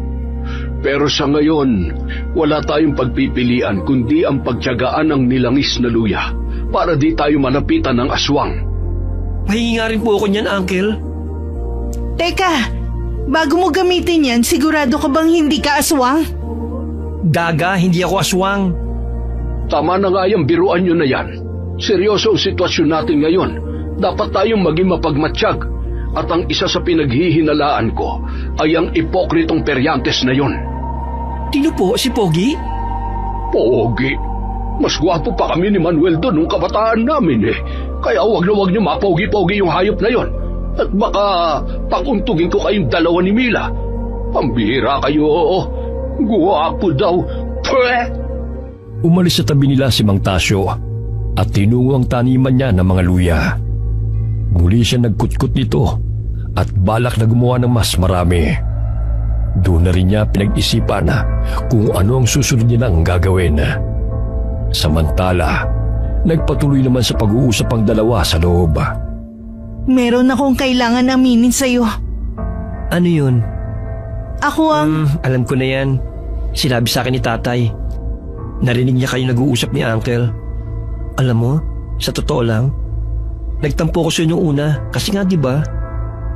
Pero sa ngayon, wala tayong pagpipilian kundi ang pagtiyagaan ng nilangis na luya para di tayo malapitan ng aswang. Mahingi nga rin po ako niyan, Uncle. Teka, bago mo gamitin yan, sigurado ka bang hindi ka aswang? Gaga, hindi ako aswang. Tama na nga yung biruan nyo na yan. Seryoso ang sitwasyon natin ngayon. Dapat tayong maging mapagmatsyag. At ang isa sa pinaghihinalaan ko ay ang ipokritong peryantes na yon. Tino po, si Pogi? Pogi? Mas gwapo pa kami ni Manuel doon nung kabataan namin eh. Kaya wag nyo mapogi-pogi yung hayop na yon. At baka pakuntugin ko kayong dalawa ni Mila. Pambihira kayo, oo. Gwapo daw. Pweh! Umalis sa tabi nila si Mang Tasyo at tinungo ang taniman niya ng mga luya. Muli siya nagkutkot nito at balak na gumawa ng mas marami. Doon na rin niya pinag-isipan kung ano ang susunod niya nang gagawin. Samantala, nagpatuloy naman sa pag-uusap ang dalawa sa loob. Meron akong kailangan aminin sa'yo. Ano yun? Ako ang... Alam ko na yan. Sinabi sa akin ni tatay. Narinig niya kayo nag-uusap ni Uncle. Alam mo, sa totoo lang, nagtampo ko sa inyo una kasi nga diba,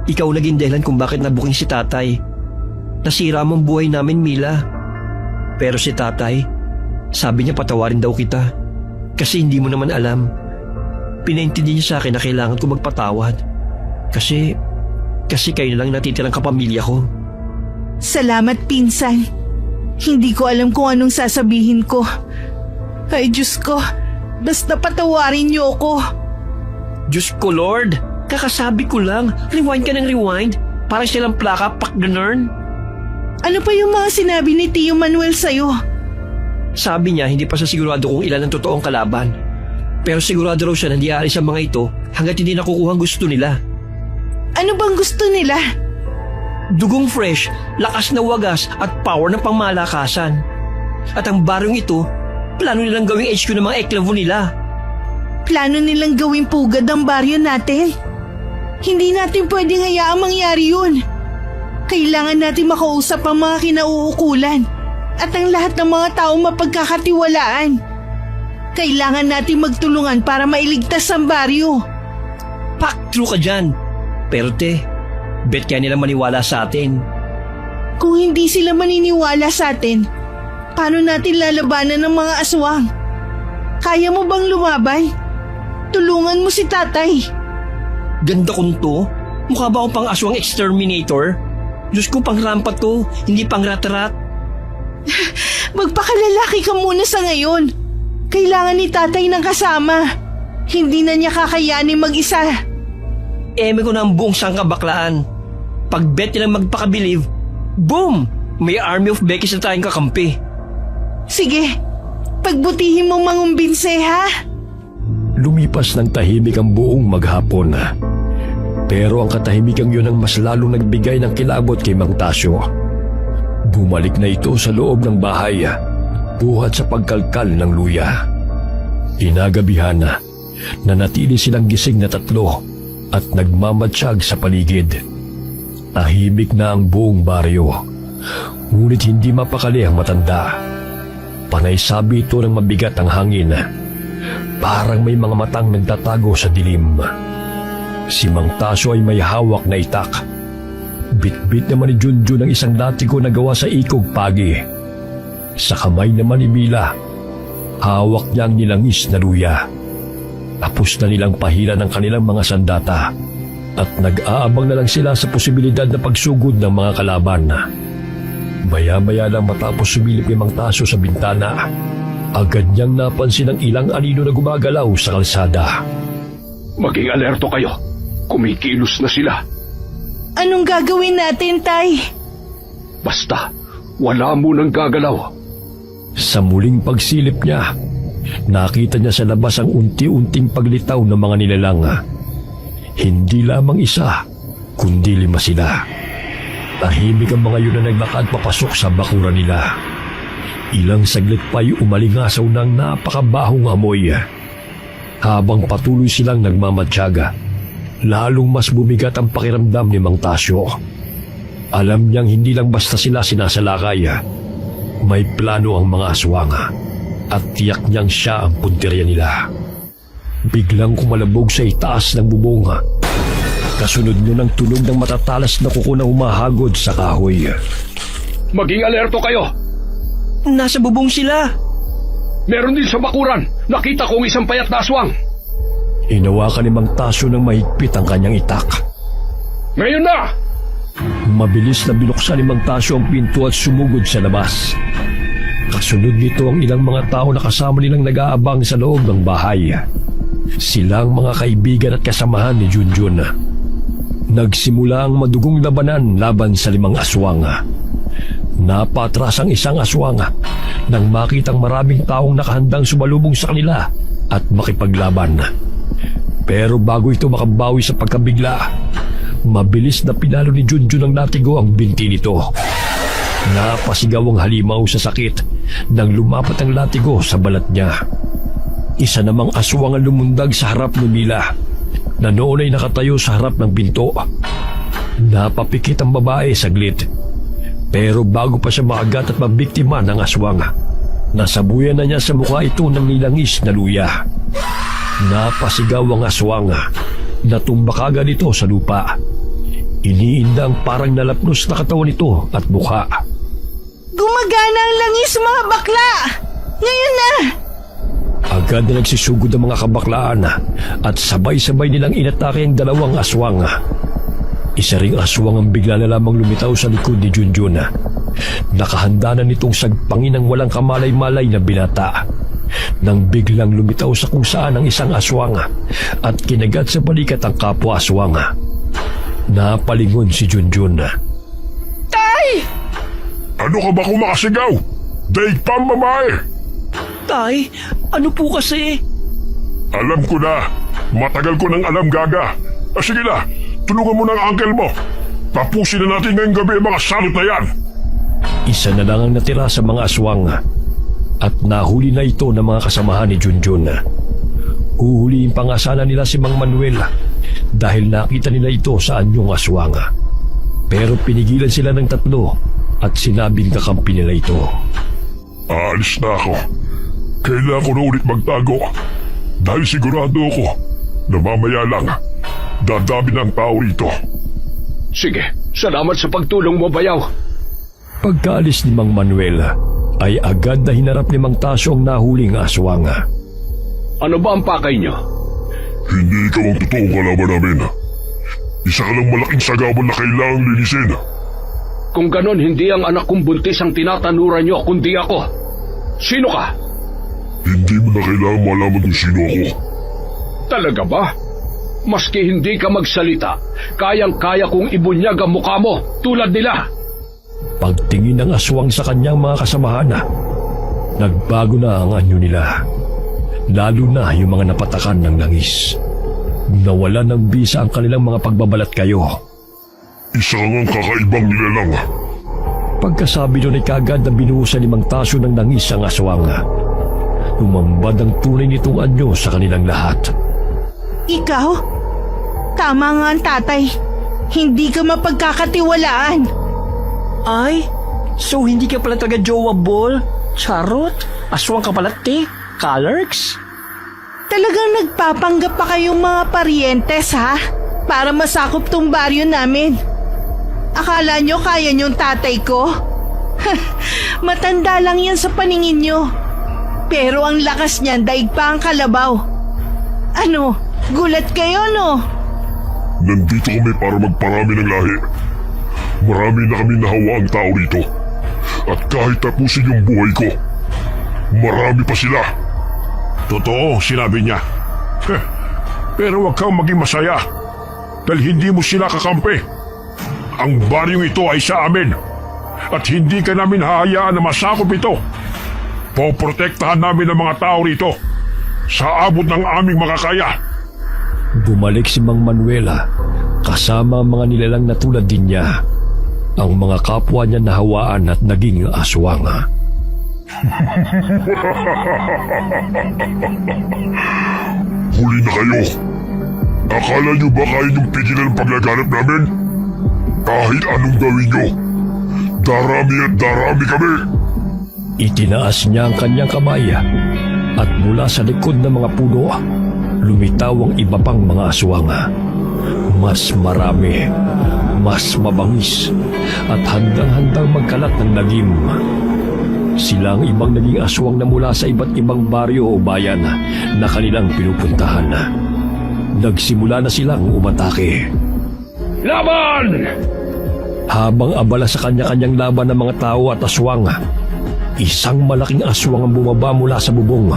ikaw naging dahilan kung bakit nabuking si tatay. Nasira mong buhay namin, Mila. Pero si tatay, sabi niya patawarin daw kita kasi hindi mo naman alam. Pinaintindi niya sa akin na kailangan ko magpatawad kasi kayo na lang natitirang kapamilya ko. Salamat, pinsan. Hindi ko alam kung anong sasabihin ko. Ay, Diyos ko. Basta patawarin niyo ako. Diyos ko, Lord. Kakasabi ko lang. Rewind ka ng rewind. Para silang plaka, pakganern. Ano pa yung mga sinabi ni Tio Manuel sa'yo? Sabi niya hindi pa siya sigurado kung ilan ang totoong kalaban. Pero sigurado raw siya na hindi aalis ang mga ito hanggat hindi nakukuha ang gusto nila. Ano bang gusto nila? Dugong fresh, lakas na wagas at power ng pangmalakasan. At ang baryong ito, plano nilang gawing HQ ng mga eklavo nila. Plano nilang gawing pugad ang baryo natin. Hindi natin pwedeng hayaang mangyari yun. Kailangan natin makausap ang mga kinauukulan at ang lahat ng mga tao mapagkakatiwalaan. Kailangan natin magtulungan para mailigtas ang baryo. Pak, true ka dyan. Pero bet kaya nila maniwala sa atin. Kung hindi sila maniniwala sa atin, paano natin lalabanan ng mga aswang? Kaya mo bang lumabay? Tulungan mo si tatay. Ganda kong to. Mukha ba akong pang aswang exterminator? Diyos ko, pang rampa to, hindi pang rat-rat. Magpakalalaki ka muna sa ngayon. Kailangan ni tatay ng kasama. Hindi na niya kakayanin mag-isa. Eme ko na ang buong sangkabaklaan. Pag bet nilang magpakabilib, boom! May army of Beckys na tayong kakampi. Sige, pagbutihin mong mangumbinse, ha? Lumipas ng tahimik ang buong maghapon. Pero ang katahimikang yun ang mas lalong nagbigay ng kilabot kay Mang Tasyo. Bumalik na ito sa loob ng bahay, buhat sa pagkalkal ng luya. Inagabihan na natili silang gising na tatlo at nagmamatsyag sa paligid. Tahimik na ang buong baryo, ngunit hindi mapakali ang matanda. Panay sabi ito ng mabigat ang hangin. Parang may mga matang nagtatago sa dilim. Si Mang Tasyo ay may hawak na itak. Bit-bit naman ni Junjun ang isang latigo na gawa sa ikog pagi. Sa kamay naman ni Mila, hawak niya ang nilangis na luya. Tapos na nilang pahila ng kanilang mga sandata at nag-aabang na lang sila sa posibilidad na pagsugod ng mga kalaban. Maya-maya lang matapos sumilip ni Mang Tasyo sa bintana, agad niyang napansin ang ilang anino na gumagalaw sa kalsada. Maging alerto kayo. Kumikilos na sila. Anong gagawin natin, Tay? Basta, wala munang gagalaw. Sa muling pagsilip niya, nakita niya sa labas ang unti-unting paglitaw ng mga nilalang. Hindi lamang isa, kundi 5 sila. Tahimik ang mga yun na naglakad papasok sa bakuran nila. Ilang saglit pa'y umalingasaw ng napakabahong amoy. Habang patuloy silang nagmamatyaga, lalong mas bumigat ang pakiramdam ni Mang Tasyo. Alam niyang hindi lang basta sila sinasalakay. May plano ang mga aswang at tiyak niyang siya ang puntirya nila. Biglang kumalabog sa itaas ng bubong. Kasunod nun ang tunog ng matatalas na kuko na humahagod sa kahoy. Maging alerto kayo! Nasa bubong sila. Meron din sa bakuran. Nakita kong isang payat na aswang. Hinawakan ni Mang Tasyo ng mahigpit ang kanyang itak. Ngayon na! Mabilis na binuksan ni Mang Tasyo ang pinto at sumugod sa labas. Kasunod nito ang ilang mga tao na kasama nilang nag-aabang sa loob ng bahay. Silang mga kaibigan at kasamahan ni Junjun. Nagsimula ang madugong labanan laban sa 5 aswang. Napatras ang isang aswang nang makitang maraming taong nakahandang sumalubong sa kanila at makipaglaban. Pero bago ito makabawi sa pagkabigla, mabilis na pinalo ni Junjun ang latigo ang binti nito. Napasigaw ang halimaw sa sakit nang lumapat ang latigo sa balat niya. Isa namang aswang ang lumundag sa harap ni Mila na noon ay nakatayo sa harap ng pinto. Napapikit ang babae saglit. Pero bago pa siya makagat at mabiktima ng aswang, nasabuyan na niya sa mukha ito ng nilangis na luya. Napasigaw ang aswang. Natumba kagad ito sa lupa. Iniinda ang parang nalapnos na katawan nito at mukha. Gumagana ang langis, mga bakla! Ngayon na! Agad na nagsisugod ang mga kabaklaan at sabay-sabay nilang inatake ang 2 aswang. Isa ring aswang ang bigla na lamang lumitaw sa likod ni Junjun. Nakahanda na nitong sagpangin ng walang kamalay-malay na binata. Nang biglang lumitaw sa kung saan ang isang aswang at kinagat sa balikat ang kapwa aswang. Napalingon si Junjun. Tay! Ano ka ba kumakasigaw? Daig pang babae! Tay, ano po kasi? Alam ko na. Matagal ko nang alam, Gaga. Sige na, tulungan mo ng uncle mo. Tapusin na natin ngayong gabi ang mga salot na yan. Isa na lang ang natira sa mga aswang at nahuli na ito ng mga kasamahan ni Junjun. Uhuliin pa nga sana nila si Mang Manuel dahil nakita nila ito sa anyong aswang. Pero pinigilan sila ng 3 at sinabing kakampi nila ito. Aalis na ako. Kailangan ko na ulit magtago dahil sigurado ako na mamaya lang dadami ng tao rito. Sige, salamat sa pagtulong mo, Bayaw. Pagkaalis ni Mang Manuel ay agad na hinarap ni Mang Tasyo ang nahuling aswang. Ano ba ang pakay niyo? Hindi ikaw ang totoong kalaban namin. Isa ka lang malaking sagawan na kailangang linisin. Kung ganon, hindi ang anak kong buntis ang tinatanuran niyo, kundi ako. Sino ka? Hindi mo na kailangan malaman kung sino ako. Talaga ba? Maski hindi ka magsalita, kayang-kaya kong ibunyag ang mukha mo tulad nila. Pagtingin ng aswang sa kanyang mga kasamahan, nagbago na ang anyo nila. Lalo na yung mga napatakan ng langis. Nawala ng bisa ang kanilang mga pagbabalat kayo. Isa ang kakaibang nilalang. Pagkasabi doon ay kagad na binuhusan ni Mang Tasyo ng langis ang aswang. Umambad ang tunay nitong anyo sa kanilang lahat. Ikaw? Tama nga ang tatay. Hindi ka mapagkakatiwalaan. Ay, so hindi ka pala talaga jowa ball? Charot? Aswang ka pala, te? Colors? Talagang nagpapanggap pa kayong mga parientes, ha? Para masakop tong baryo namin. Akala nyo kaya nyong tatay ko? Matanda lang yan sa paningin nyo. Pero ang lakas niyan daig pa ang kalabaw. Ano, gulat kayo, no? Nandito kami para magparami ng lahi. Marami na kami nahawaang tao rito. At kahit tapusin yung buhay ko, marami pa sila. Totoo, sinabi niya. Pero huwag kang maging masaya dahil hindi mo sila kakampi. Ang baryong ito ay sa amin at hindi ka namin hahayaan na masakop ito. Poprotektahan namin ang mga tao rito sa abot ng aming makakaya. Bumalik si Mang Manuela kasama ang mga nilalang na tulad din niya. ang mga kapwa niya nahawaan at naging aswang. Huli na kayo. Akala nyo ba kaya niyong pigilan ang paglaganap namin? Kahit anong gawin nyo, darami at darami kami. Itinaas niya ang kanyang kamay at mula sa likod ng mga puno, lumitaw ang iba pang mga aswang. Mas marami, mas mabangis at handang-handang magkalat ng lagim. Sila ang ibang naging aswang na mula sa iba't ibang baryo o bayan na kanilang pinupuntahan. Nagsimula na silang umatake. Laban! Habang abala sa kanya-kanyang laban ng mga tao at aswang, isang malaking aswang ang bumaba mula sa bubong.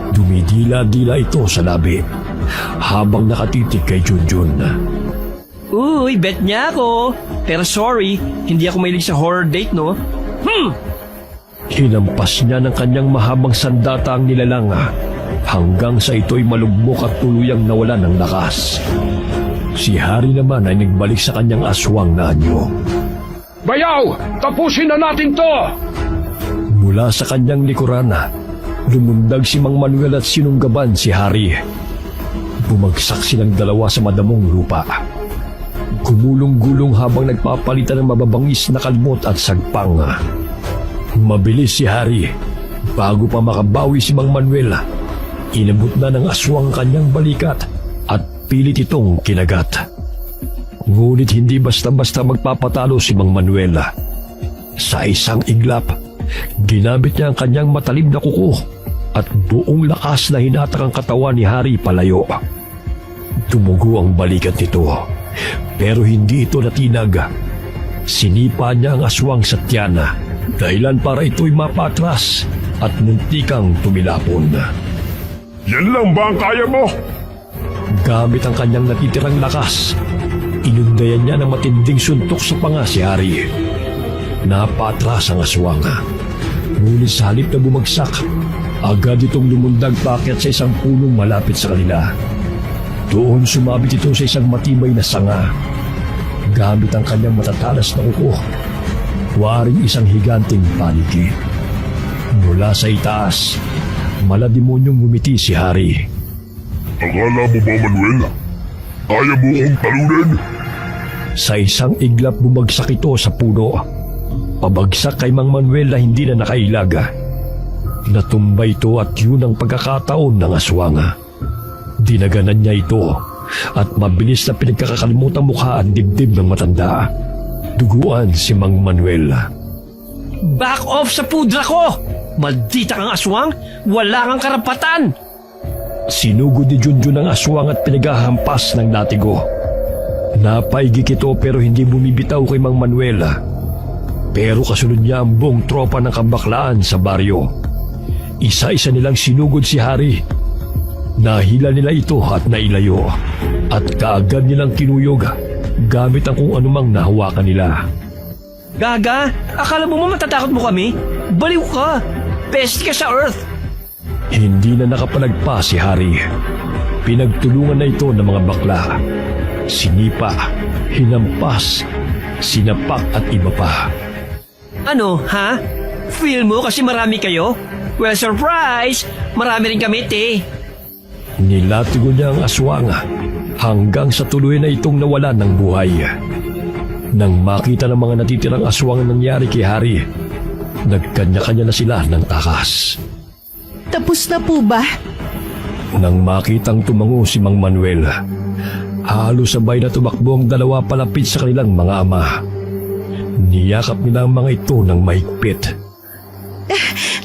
Dumidila-dila ito sa labi habang nakatitig kay Junjun. Uy, bet niya ako. Pero sorry, hindi ako mahilig sa horror date, no? Hinampas niya ng kanyang mahabang sandata ang nilalang hanggang sa ito'y malugmok at tuluyang nawalan ng lakas. Si Hari naman ay nagbalik sa kanyang aswang na anyo. Bayaw! Tapusin na natin to! Mula sa kanyang likuran, lumundag si Mang Manuel at sinunggaban si Hari. Bumagsak silang dalawa sa madamong lupa. Gumulong-gulong habang nagpapalitan ng mababangis na kalmot at sagpang. Mabilis si Hari. Bago pa makabawi si Mang Manuel, inabot na ng aswang kanyang balikat at pilit itong kinagat. Ngunit hindi basta-basta magpapatalo si Mang Manuel. Sa isang iglap, ginamit niya ang kanyang matalim na kuko at buong lakas na hinatak ang katawan ni Hari palayo. Tumugo ang balikat nito, pero hindi ito natinag. Sinipa niya ang aswang sa tiyan, dahilan para ito'y mapatras at muntikang tumilapon. Yan lang ba ang kaya mo? Gamit ang kanyang natitirang lakas, inundayan niya ng matinding suntok sa panga si Hari. Napatras ang aswang. Ngunit sa halip na bumagsak, agad itong lumundag paakyat sa isang punong malapit sa kanila. Doon sumabit ito sa isang matibay na sanga. Gamit ang kanyang matatalas na kuko, waring isang higanting paniki. Mula sa itaas, malademonyong ngumiti si Hari. Akala mo ba, Manuel? Kaya mo kong talunin? Sa isang iglap bumagsak ito sa puno. Pabagsak kay Mang Manuel na hindi na nakailaga. Natumba ito at yun ang pagkakataon ng aswang. Dinaganan niya ito at mabilis na pinagkakalimutan mukha at dibdib ng matanda. Duguan si Mang Manuel. Back off sa pudra ko! Maldita kang aswang! Wala kang karapatan! Sinugod ni Junjun ang aswang at pinaghahampas ng latigo. Napaigik ito pero hindi bumibitaw kay Mang Manuel. Pero kasunod niya ang buong tropa ng kabaklaan sa baryo. Isa-isa nilang sinugod si Hari. Nahila nila ito at nailayo. At kaagad nilang kinuyog gamit ang kung anumang nahawakan nila. Gaga, akala mo matatakot mo kami? Baliw ka! Pest ka sa Earth! Hindi na nakapalagpa si Hari. Pinagtulungan na ito ng mga bakla. Sinipa, hinampas, sinapak at iba pa. Ano, ha? Feel mo kasi marami kayo? Well, surprise! Marami rin kami, te. Nilatigo niya ang aswang hanggang sa tuloy na itong nawala ng buhay. Nang makita ng mga natitirang aswang ang nangyari kay Hari, nagkanya-kanya na sila ng takas. Tapos na po ba? Nang makitang tumango si Mang Manuel, halos sabay na tumakbo ang dalawa palapit sa kanilang mga ama. Niyakap nila ang mga ito ng mahigpit.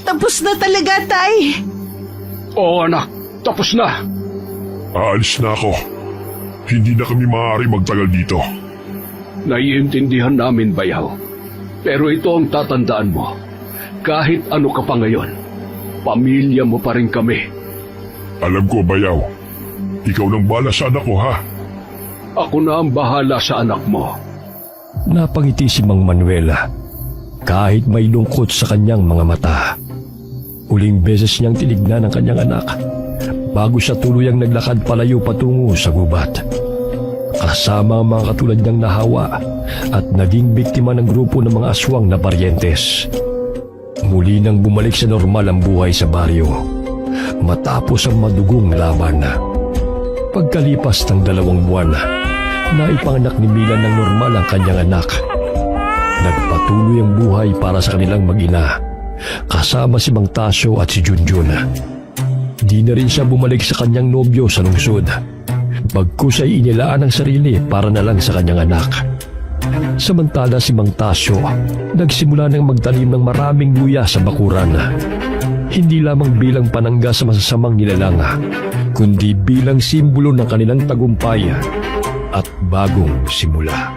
Tapos na talaga, Tay. Oo anak, tapos na. Aalis na ako. Hindi na kami maaari magtagal dito. Naiintindihan namin, Bayaw. Pero ito ang tatandaan mo. Kahit ano ka pa ngayon, pamilya mo pa rin kami. Alam ko, Bayaw. Ikaw nang bala sa anak ko, ha? Ako na ang bahala sa anak mo. Napangiti si Mang Manuel kahit may lungkot sa kanyang mga mata. Huling beses niyang tinignan ang kanyang anak bago siya tuluyang naglakad palayo patungo sa gubat. kasama ang mga katulad niyang nahawa at naging biktima ng grupo ng mga aswang na paryentes. Muli nang bumalik sa normal ang buhay sa baryo matapos ang madugong laban. Pagkalipas ng 2 buwan, naipanganak ni Mila ng normal ang kanyang anak. Nagpatuloy ang buhay para sa kanilang mag-ina, kasama si Mang Tasyo at si Junjun. Di na rin siya bumalik sa kanyang nobyo sa lungsod, bagkus ay inilaan ang sarili para na lang sa kanyang anak. Samantala si Mang Tasyo, nagsimula ng magtanim ng maraming luya sa bakuran. Hindi lamang bilang panangga sa masasamang nilalang, kundi bilang simbolo ng kanilang tagumpay at bagong simula.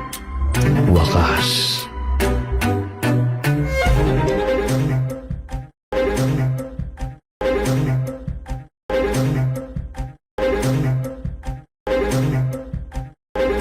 Wakas.